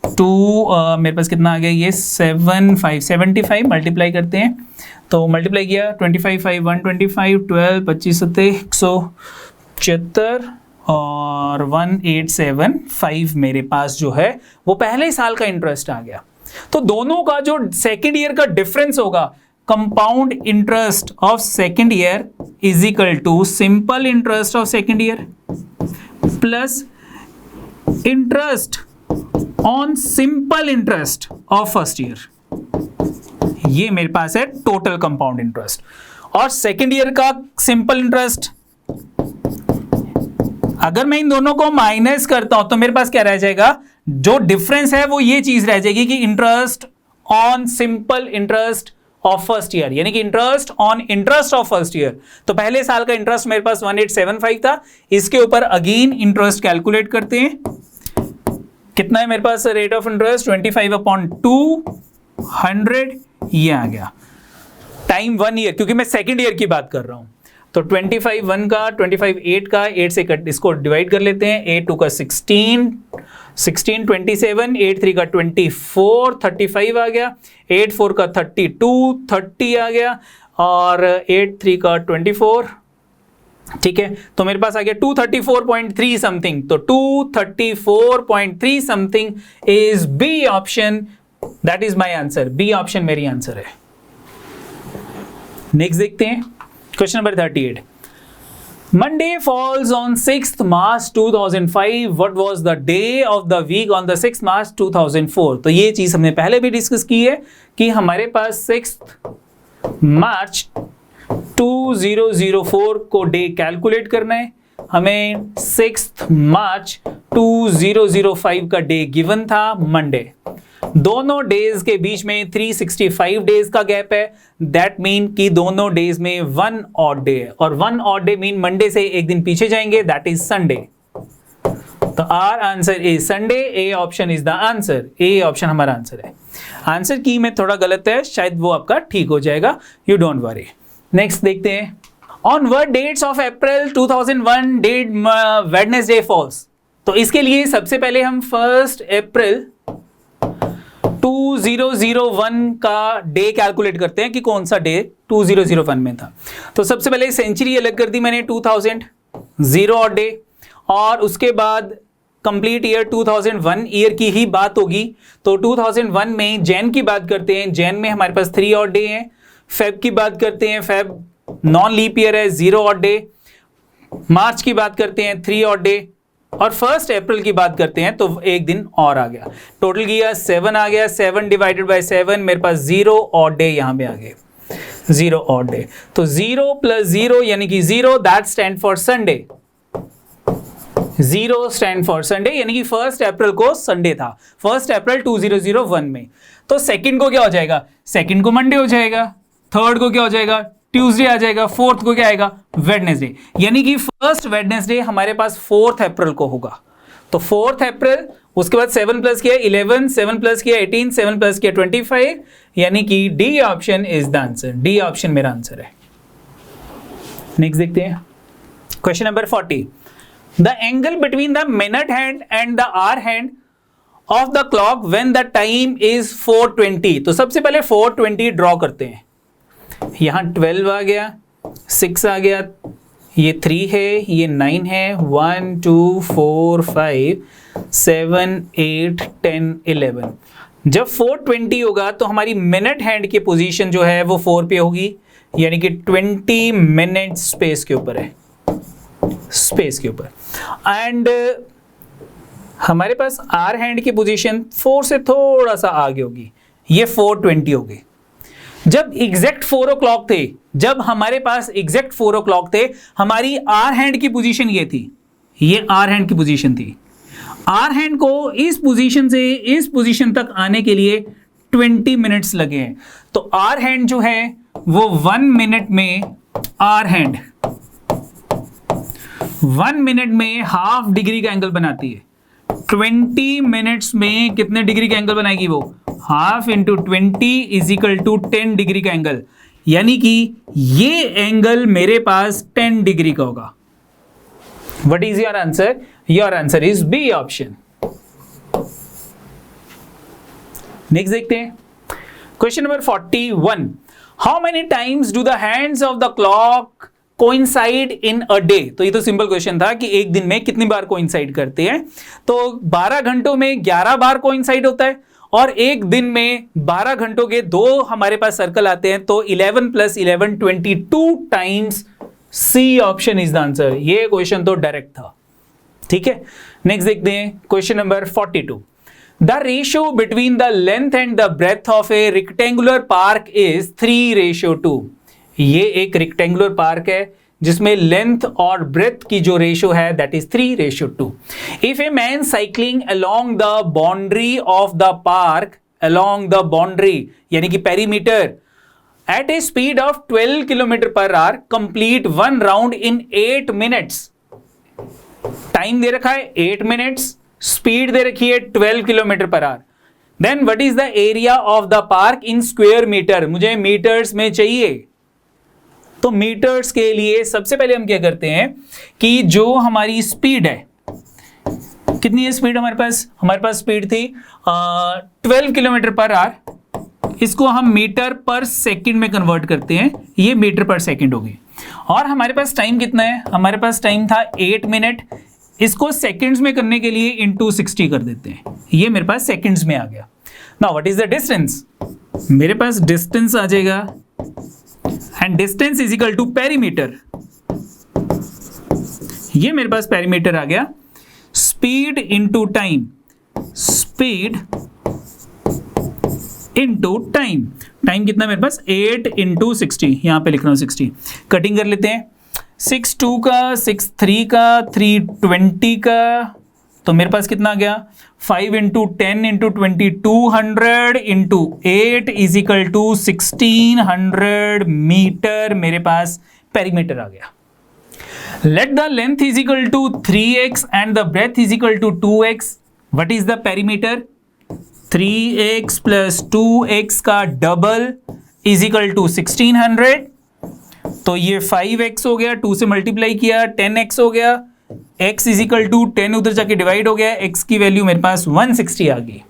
2 मेरे पास कितना आ गया, ये 75 मल्टीप्लाई करते हैं, तो मल्टीप्लाई किया 25 5 125 12 25 100 75 और 1875 मेरे पास जो है वो पहले साल का इंटरेस्ट आ गया। तो दोनों का जो सेकेंड ईयर का डिफरेंस होगा, compound interest of second year is equal to simple interest of second year plus interest on simple interest of first year. ये मेरे पास है टोटल कंपाउंड इंटरेस्ट। और सेकेंड ईयर का सिंपल इंटरेस्ट अगर मैं इन दोनों को माइनस करता हूं तो मेरे पास क्या रह जाएगा, जो डिफरेंस है वो ये चीज रह जाएगी कि interest on simple interest of first year, यानी कि interest on interest of first year. तो पहले साल का इंटरेस्ट मेरे पास 1875 था, इसके ऊपर अगेन इंटरेस्ट कैलकुलेट करते हैं। कितना है मेरे पास रेट ऑफ इंटरेस्ट, 25/200, ये आ गया। टाइम 1 ईयर, क्योंकि मैं सेकेंड ईयर की बात कर रहा हूं, तो 25/1 का 25/8 का 8 से इसको डिवाइड कर लेते हैं। 8/2 का 16 27, 8/3 का 24 35 आ गया, 8/4 का 32 30 आ गया, और 8/3 का 24, ठीक है। तो मेरे पास आ गया 234.3 समथिंग। तो 234.3 something is B option, that is my answer. B option मेरी आंसर है। नेक्स्ट देखते हैं question number 38। Monday falls on 6th March 2005. What was the day of the week on the 6th March 2004? तो ये चीज हमने पहले भी डिस्कस की है कि हमारे पास 6th March 2004 को डे कैलकुलेट करना है। हमें 6th March 2005 का डे गिवन था मंडे। दोनों डेज के बीच में 365 डेज का गैप है। दैट मीन कि दोनों डेज में 1 ऑड डे है, और 1 ऑड डे मीन मंडे से एक दिन पीछे जाएंगे, दैट इज संडे। तो our answer is Sunday. A option is the answer. A option हमारा आंसर है। आंसर की में थोड़ा गलत है, शायद वो आपका ठीक हो जाएगा, यू डोंट वरी। नेक्स्ट देखते हैं। On what dates of April 2001 did Wednesday falls? तो इसके लिए सबसे पहले हम 1 अप्रैल 2001 का डे कैलकुलेट करते हैं कि कौन सा डे 2001 में था। तो सबसे पहले सेंचुरी अलग कर दी मैंने, 2000 0 ऑड डे, और उसके बाद कंप्लीट ईयर 2001 ईयर की ही बात होगी। तो 2001 में जैन की बात करते हैं, जैन में हमारे पास 3 ऑड डे हैं। फेब की बात करते हैं, फेब नॉन लीप ईयर है, 0 ऑड डे। मार्च की बात करते हैं, 3 ऑड डे, और 1 अप्रैल की बात करते हैं तो एक दिन और आ गया। टोटल किया 7 आ गया। 7 डिवाइडेड बाय 7 मेरे पास 0 ऑड डे यहां पे आ गए, 0 ऑड डे। तो 0 + 0 यानी कि 0, that stand for Sunday. 0 stand for Sunday, यानी कि 1 अप्रैल को संडे था, 1 अप्रैल 2001 में। तो सेकंड को क्या हो जाएगा, सेकंड को मंडे हो जाएगा, थर्ड को क्या हो जाएगा, ट्यूसडे आ जाएगा, फोर्थ को क्या आएगा, वेडनेसडे। यानी कि 1st वेडनेसडे हमारे पास 4th अप्रैल को होगा। तो 4th अप्रैल, उसके बाद 7 प्लस किया 11, 7 प्लस किया 18, 7 प्लस किया 25, यानी कि D option is the answer. D option मेरा आंसर है। नेक्स्ट देखते हैं question number 40। The angle between the minute hand and the hour hand of the clock when the time is 4:20। तो सबसे पहले 4:20 ड्रॉ करते हैं। यहां 12 आ गया, 6 आ गया, ये 3 है, ये 9 है, 1 2 4 5 7 8 10 11। जब 4:20 होगा तो हमारी मिनट हैंड की पोजीशन जो है वो 4 पे होगी, यानी कि 20 मिनट स्पेस के ऊपर है, स्पेस के ऊपर। एंड हमारे पास आर हैंड की पोजीशन 4 से थोड़ा सा आगे होगी, ये 4:20 होगी। जब एग्जैक्ट 4 o'clock थे, जब हमारे पास एग्जैक्ट 4 o'clock थे, हमारी आर हैंड की पोजीशन ये थी, ये आर हैंड की पोजीशन थी। आर हैंड को इस पोजीशन से इस पोजीशन तक आने के लिए 20 मिनट्स लगे हैं। तो आर हैंड जो है वो 1 मिनट में, आर हैंड 1 मिनट में ½ डिग्री का एंगल बनाती है। 20 मिनट्स में कितने डिग्री का एंगल बनाएगी वो, ½ × 20 = 10 डिग्री का एंगल, यानी कि ये एंगल मेरे पास 10 डिग्री का होगा। What is your answer? Your answer is B option. Next देखते हैं question number 41। How many times do the hands of the clock coincide in a day? तो ये तो सिंपल क्वेश्चन था कि एक दिन में कितनी बार कोइंसाइड करते हैं। तो 12 घंटों में 11 बार कोइंसाइड होता है और एक दिन में 12 घंटों के 2 हमारे पास सर्कल आते हैं, तो 11 + 11 22 times. C option is the answer. ये क्वेश्चन तो डायरेक्ट था। ठीक है, नेक्स्ट देखते हैं question number 42। The ratio between the length and the breadth of a rectangular park is 3:2। ये एक रेक्टेंगुलर पार्क है जिसमें लेंथ और ब्रेथ की जो रेशियो है that is 3:2। If a man cycling along the boundary of the park, along the boundary यानी कि perimeter, at a speed of 12 km/h complete 1 round in 8 minutes. Time दे रखा है 8 मिनट्स, स्पीड दे रखी है 12 km/h। Then what is the area of the park in square metre? मुझे metres में चाहिए। तो मीटर्स के लिए सबसे पहले हम क्या करते हैं कि जो हमारी स्पीड है, कितनी है स्पीड हमारे पास स्पीड थी 12 km/h। इसको हम मीटर पर सेकंड में कन्वर्ट करते हैं, ये मीटर पर सेकंड होगी। और हमारे पास टाइम कितना है? हमारे पास टाइम था 8 मिनट। इसको सेकंड्स में करने के लिए इंटू 60 कर देते हैं, ये मेरे पास सेकंड्स में आ गया। Now what is the distance? मेरे पास डिस्टेंस आ जाएगा and distance is equal to perimeter. ये मेरे पास पेरीमीटर आ गया। Speed into time, speed into time. Time कितना मेरे पास? 8 × 60। यहां पे लिख रहा हूं 60। कटिंग कर लेते हैं। 6 2 का, 6 3 का, 3 20 का, तो मेरे पास कितना आ गया? 5 × 10 × 20 200 × 8 इज इक्वल टू 1600 मीटर। मेरे पास पेरीमीटर आ गया। Let the length is equal to 3x and the breadth is equal to 2x। What is the perimeter? 3x + 2x का डबल इज इक्वल टू 1600। तो ये 5x हो गया, 2 से मल्टीप्लाई किया 10x हो गया, x इज इक्वल टू 10 उधर जाके डिवाइड हो गया, x की वैल्यू मेरे पास 160 आ गई।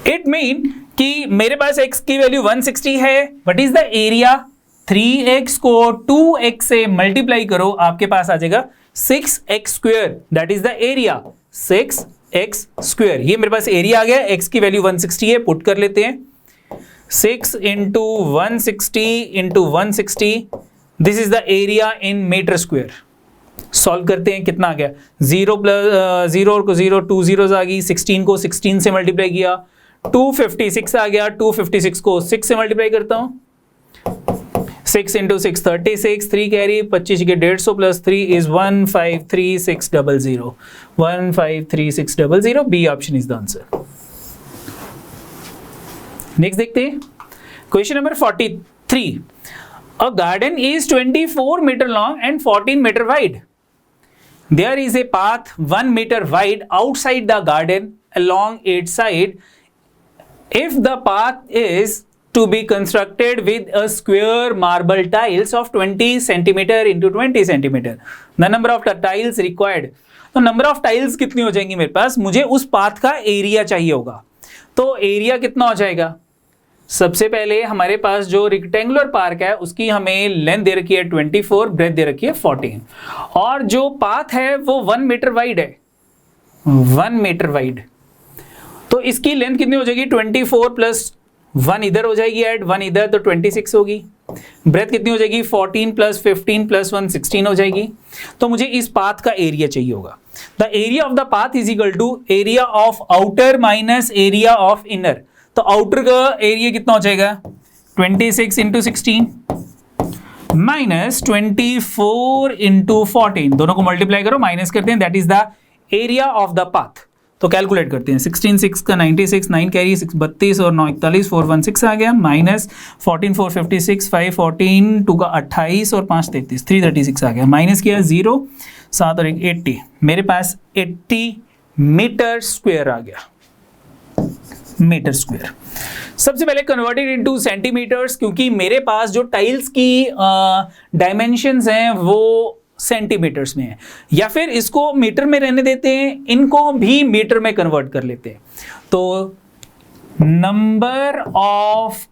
इट मीन कि मेरे पास x की वैल्यू 160 है। What is the area? 3x को 2x से मल्टीप्लाई करो, आपके पास आ जाएगा 6x²। That is the area, 6x²। ये मेरे पास एरिया आ गया। x की वैल्यू 160 है, पुट कर लेते हैं। 6 × 160 × 160, this is the area in metre square. Solve करते हैं, कितना आ गया? 0 + 0 को 0, 2 zeros आ गई। 16 को 16 से मल्टीप्लाई किया, 256 आ गया। 256 को 6 से मल्टीप्लाई करता हूं, 6 × 6 36, 3 कैरी, 25 के 150 + 3 is 153600। 153600, B option is the answer. Next देखते हैं question number 43। A garden is 24 meter long and 14 meter wide. There is a path 1 meter wide outside the garden along its side. If the path is to be constructed with a square marble tiles of 20 centimeter into 20 centimeter, the number of tiles required. तो number of tiles कितनी हो जाएंगी मेरे पास? मुझे उस path का area चाहिए होगा। तो एरिया कितना हो जाएगा? सबसे पहले हमारे पास जो रेक्टेंगुलर पार्क है उसकी हमें लेंथ दे रखी है 24, ब्रेथ दे रखी है 14, और जो पाथ है वो 1 मीटर वाइड है, 1 मीटर वाइड। तो इसकी लेंथ कितनी हो जाएगी? 24 + 1 इधर हो जाएगी ऐड, 1 इधर, तो 26 होगी। ब्रेथ कितनी हो जाएगी? 14 + 15 + 1 16 हो जाएगी। तो मुझे इस पाथ का एरिया चाहिए होगा। The area of the path is equal to area of outer minus area of inner. तो आउटर का एरिया कितना हो जाएगा? 26 × 16 माइनस 24 × 14, दोनों को मल्टीप्लाई करो, माइनस करते हैं, that is the area of the path. तो कैलकुलेट करते हैं। 16 6 का 96, 9 कैरी 6 32 और 9 41, 416 आ गया, माइनस 14 4 56, 5 14, 2 का 28 और 5 33, 336 आ गया, माइनस किया 0 7 और 1 80। मेरे पास 80 मीटर स्क्वायर आ गया, मीटर स्क्वायर। सबसे पहले कन्वर्टेड इनटू सेंटीमीटर्स, क्योंकि मेरे पास जो टाइल्स की डायमेंशंस हैं वो सेंटीमीटर्स में है, या फिर इसको मीटर में रहने देते हैं, इनको भी मीटर में कन्वर्ट कर लेते हैं। तो number of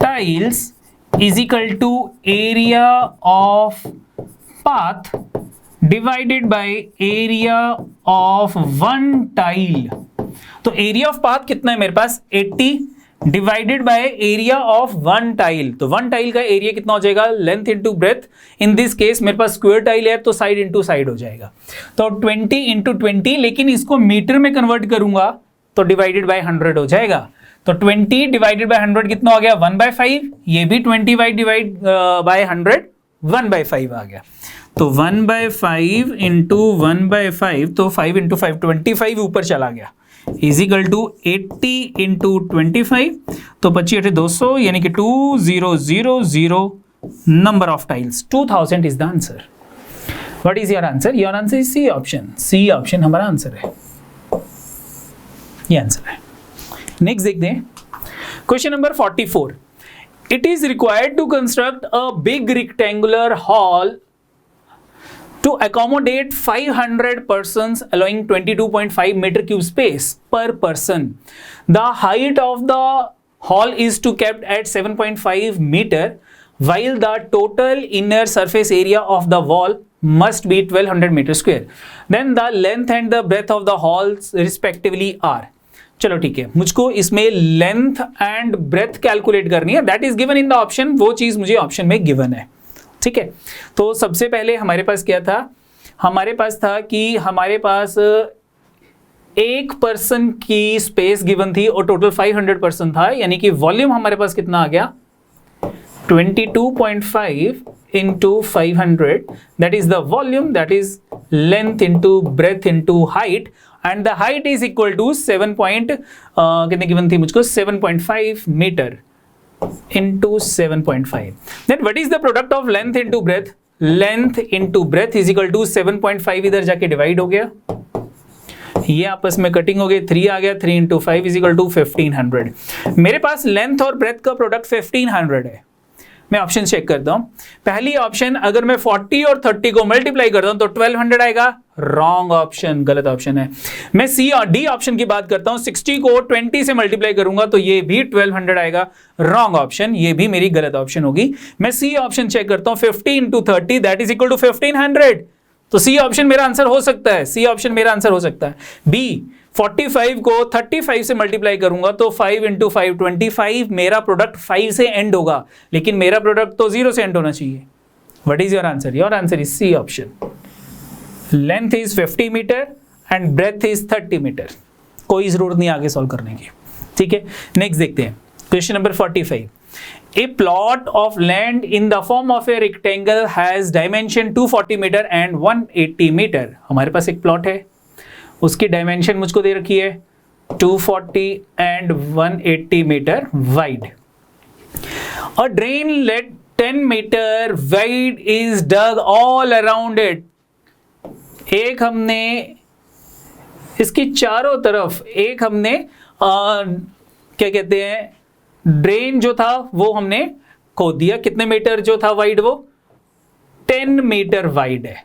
tiles is equal to area of path divided by area of one tile. तो एरिया ऑफ पाथ कितना है मेरे पास 80 divided by area of one tile. तो वन टाइल का एरिया कितना हो जाएगा, length into breadth. In this case मेरे पास स्क्वायर टाइल है तो साइड इंटू साइड हो जाएगा। तो 20 इंटू 20, लेकिन इसको मीटर में कन्वर्ट करूंगा तो डिवाइडेड बाय 100 हो जाएगा। तो 20 डिवाइडेड बाय 100 कितना हो गया 1/5। ये भी 20 डिवाइड बाय 100 1/5 आ गया। तो 1/5 इंटू 1/5, तो 5 इंटू 5 25 ऊपर चला गया, इज इक्वल टू 80 इंटू 25। तो 25 200 यानी कि 2000 number of tiles. 2000 is the answer. What is your answer? Your answer is C option. C option हमारा आंसर है, ये आंसर है। नेक्स्ट देखते हैं question number 44। It is required to construct a big rectangular hall to accommodate 500 persons allowing 22.5 meter cube space per person. The height of the hall is to kept at 7.5 meter while the total inner surface area of the wall must be 1200 meter square. Then the length and the breadth of the halls respectively are. चलो ठीक है, मुझको इसमें length and breadth calculate करनी है। That is given in the option, वो चीज मुझे ऑप्शन में गिवन है। ठीक है, तो सबसे पहले हमारे पास क्या था, हमारे पास था कि हमारे पास एक पर्सन की स्पेस गिवन थी और टोटल 500 पर्सन था, यानी कि वॉल्यूम हमारे पास कितना आ गया 22.5 into 500, that is the volume, that is length into breadth into height, and the height is equal to 7 कितने गिवन थी मुझको 7.5 metre into 7.5. Then what is the product of length into breadth? Length into breadth is equal to 7.5 इधर जाके divide हो गया, ये आपस में कटिंग हो गई, 3 आ गया, 3 into 5 is equal to 1500। मेरे पास लेंथ और ब्रेथ का प्रोडक्ट 1500 है। मैं ऑप्शन चेक करता हूं। पहली ऑप्शन, अगर मैं 40 और 30 को मल्टीप्लाई करता हूं तो 1200 आएगा, रॉन्ग ऑप्शन, गलत ऑप्शन है। मैं सी और डी ऑप्शन की बात करता हूं, 60 को 20 से मल्टीप्लाई करूंगा तो ये भी 1200 आएगा, रॉन्ग ऑप्शन, ये भी मेरी गलत ऑप्शन होगी। मैं सी ऑप्शन चेक करता हूं, 50 into 30 that is equal to 1500, तो सी ऑप्शन मेरा आंसर हो सकता है, सी ऑप्शन मेरा आंसर हो सकता है। बी 45 को 35 से मल्टीप्लाई करूंगा तो 5 इंटू 5 25, मेरा प्रोडक्ट 5 से एंड होगा, लेकिन मेरा प्रोडक्ट तो 0 से एंड होना चाहिए। What is your answer? Your answer is C option. Length is 50 metre and breadth is 30 metre. कोई जरूरत नहीं आगे सॉल्व करने की। ठीक है, नेक्स्ट देखते हैं question number 45। A plot of land in the form of a rectangle has dimension 240 meter and 180 meter। हमारे पास एक प्लॉट है, उसकी डायमेंशन मुझको दे रखी है 240 and 180 metre wide. A drain let 10 meter wide is dug all around it। एक हमने इसकी चारों तरफ एक हमने क्या कहते हैं ड्रेन जो था वो हमने खोद दिया। कितने मीटर जो था वाइड, वो 10 मीटर वाइड है।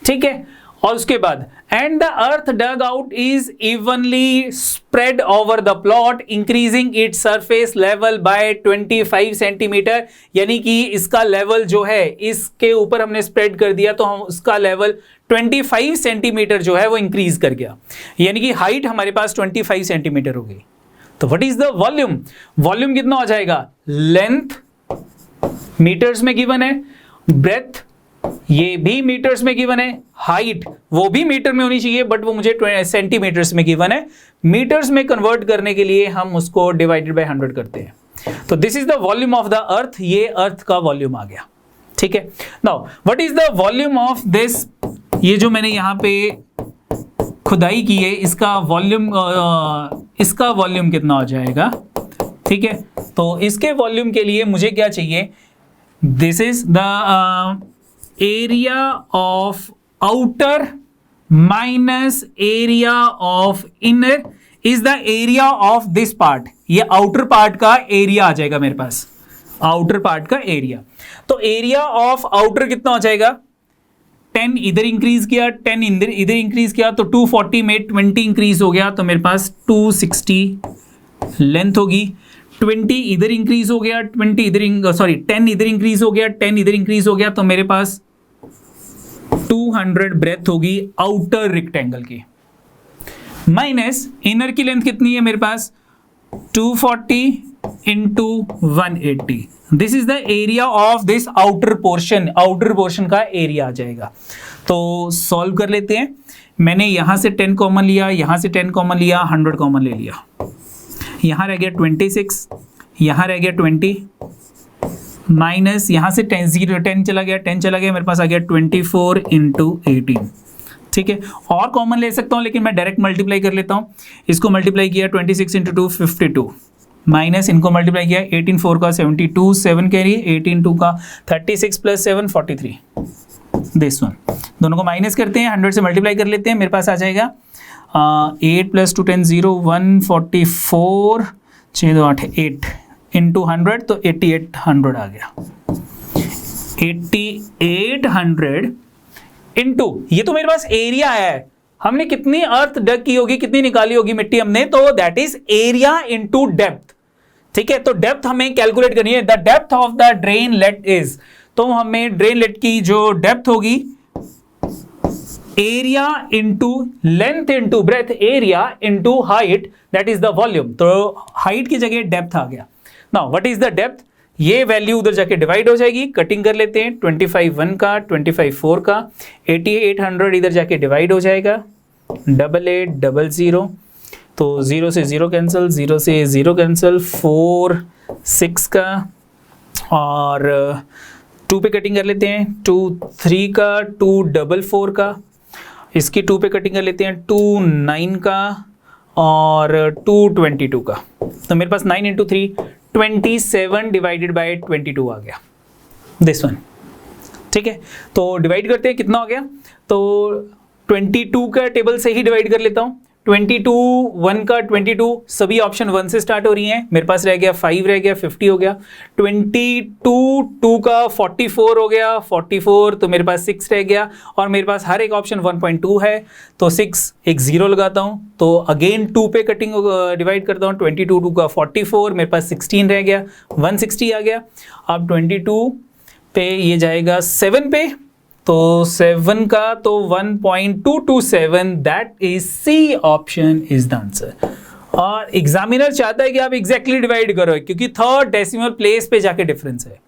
ठीक है, और उसके बाद and the earth dug out is evenly spread over the plot increasing its surface level by 25 centimetre, यानी कि इसका लेवल जो है इसके ऊपर हमने स्प्रेड कर दिया तो हम उसका लेवल 25 सेंटीमीटर जो है वो इंक्रीज कर गया, यानी कि हाइट हमारे पास 25 सेंटीमीटर हो गई। तो what is the volume? Volume कितना हो जाएगा? लेंथ मीटर्स में गिवन है, ब्रेथ ये भी मीटर्स में गिवन है, हाइट वो भी मीटर में होनी चाहिए बट वो मुझे सेंटीमीटर्स में गिवन है। मीटर्स में कन्वर्ट करने के लिए हम उसको डिवाइडेड बाय 100 करते हैं। तो this is the volume of the earth, ये अर्थ का वॉल्यूम आ गया। ठीक है, now what is the volume of this, ये जो मैंने यहां पे खुदाई की है इसका वॉल्यूम कितना हो जाएगा? ठीक है, तो इसके वॉल्यूम के लिए मुझे क्या चाहिए? This is the area of outer minus area of inner is the area of this part. ये आउटर पार्ट का एरिया आ जाएगा मेरे पास, आउटर पार्ट का एरिया। तो एरिया ऑफ आउटर कितना हो जाएगा? 10 इधर इंक्रीज किया, 10 इधर इंक्रीज किया तो 240 में 20 इंक्रीज हो गया तो मेरे पास 260 लेंथ होगी, 20 इधर इंक्रीज हो गया, 10 इधर इंक्रीज हो गया, 10 इधर इंक्रीज हो गया, तो मेरे पास 200 ब्रेथ होगी आउटर रेक्टेंगल की, माइनस इनर की लेंथ कितनी है मेरे पास 240 into 180. This is the area of this outer portion का एरिया आ जाएगा. तो सॉल्व कर लेते हैं. मैंने यहां से 10 कॉमन लिया, यहां से 10 कॉमन लिया, 100 कॉमन ले लिया, यहां रह गया 26, यहां रह गया 20, माइनस यहां से 10 चला गया, मेरे पास आ गया 24 इंटू 18. ठीक है, और कॉमन ले सकता हूं लेकिन मैं डायरेक्ट मल्टीप्लाई कर लेता हूं. इसको मल्टीप्लाई किया 26 इंटू 2 52, माइनस इनको मल्टीप्लाई किया 18 4 का 72, 7 कैरी, 18 2 का 36 प्लस 7 43. दिस वन दोनों को माइनस करते हैं, 100 से मल्टीप्लाई कर लेते हैं, मेरे पास आ जाएगा 8 प्लस 2 10 0 144 6 2 8 8 इंटू 100 तो 8800 आ गया. 8800 इंटू ये तो मेरे पास एरिया है. हमने कितनी अर्थ डग की होगी, कितनी निकाली होगी मिट्टी हमने, तो that is area into depth. ठीक है, तो डेप्थ हमें कैलकुलेट करनी है. The depth of the drain let is, तो हमें ड्रेन लेट की जो डेप्थ होगी area into length into breadth, area into height, that is the volume. तो हाइट की जगह डेप्थ आ गया. Now what is the depth, ये वैल्यू उधर जाके डिवाइड हो जाएगी. कटिंग कर लेते हैं, 25 1 का, 25 4 का, 8800 इधर जाके डिवाइड हो जाएगा, 8800, तो 0 से 0 कैंसिल, 0 से 0 कैंसिल, 4 6 का, और 2 पे कटिंग कर लेते हैं, 2 3 का, 2 4 का, इसकी 2 पे कटिंग कर लेते हैं, 2 9 का, और 2 22 का. तो मेरे पास 9 इंटू 3 27 डिवाइडेड बाय 22 आ गया, दिस वन. ठीक है, तो डिवाइड करते हैं, कितना हो गया, तो 22 का टेबल से ही डिवाइड कर लेता हूं. 22 1 का 22, सभी ऑप्शन 1 से स्टार्ट हो रही हैं. मेरे पास रह गया 5, रह गया 50 हो गया. 22 2 का 44 हो गया, 44, तो मेरे पास 6 रह गया, और मेरे पास हर एक ऑप्शन 1.2 है, तो 6 एक 0 लगाता हूं. तो अगेन 2 पे कटिंग डिवाइड करता हूं, 22 2 का 44, मेरे पास 16 रह गया, 160 आ गया. अब 22 पे ये जाएगा 7 पे, तो 7 का तो 1.227, that is C option is the answer. और एग्जामिनर चाहता है कि आप एग्जैक्टली डिवाइड करो, क्योंकि थर्ड डेसिमल प्लेस पे जाके डिफरेंस है.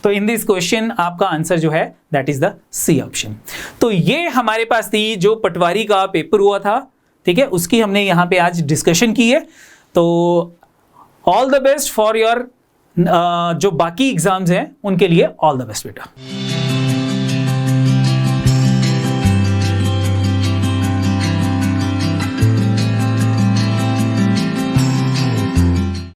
तो इन दिस क्वेश्चन आपका आंसर जो है that is the C option. तो ये हमारे पास थी जो पटवारी का पेपर हुआ था. ठीक है, उसकी हमने यहाँ पे आज डिस्कशन की है. तो all the best for your जो बाकी एग्जाम्स हैं उनके लिए, ऑल द बेस्ट बेटा.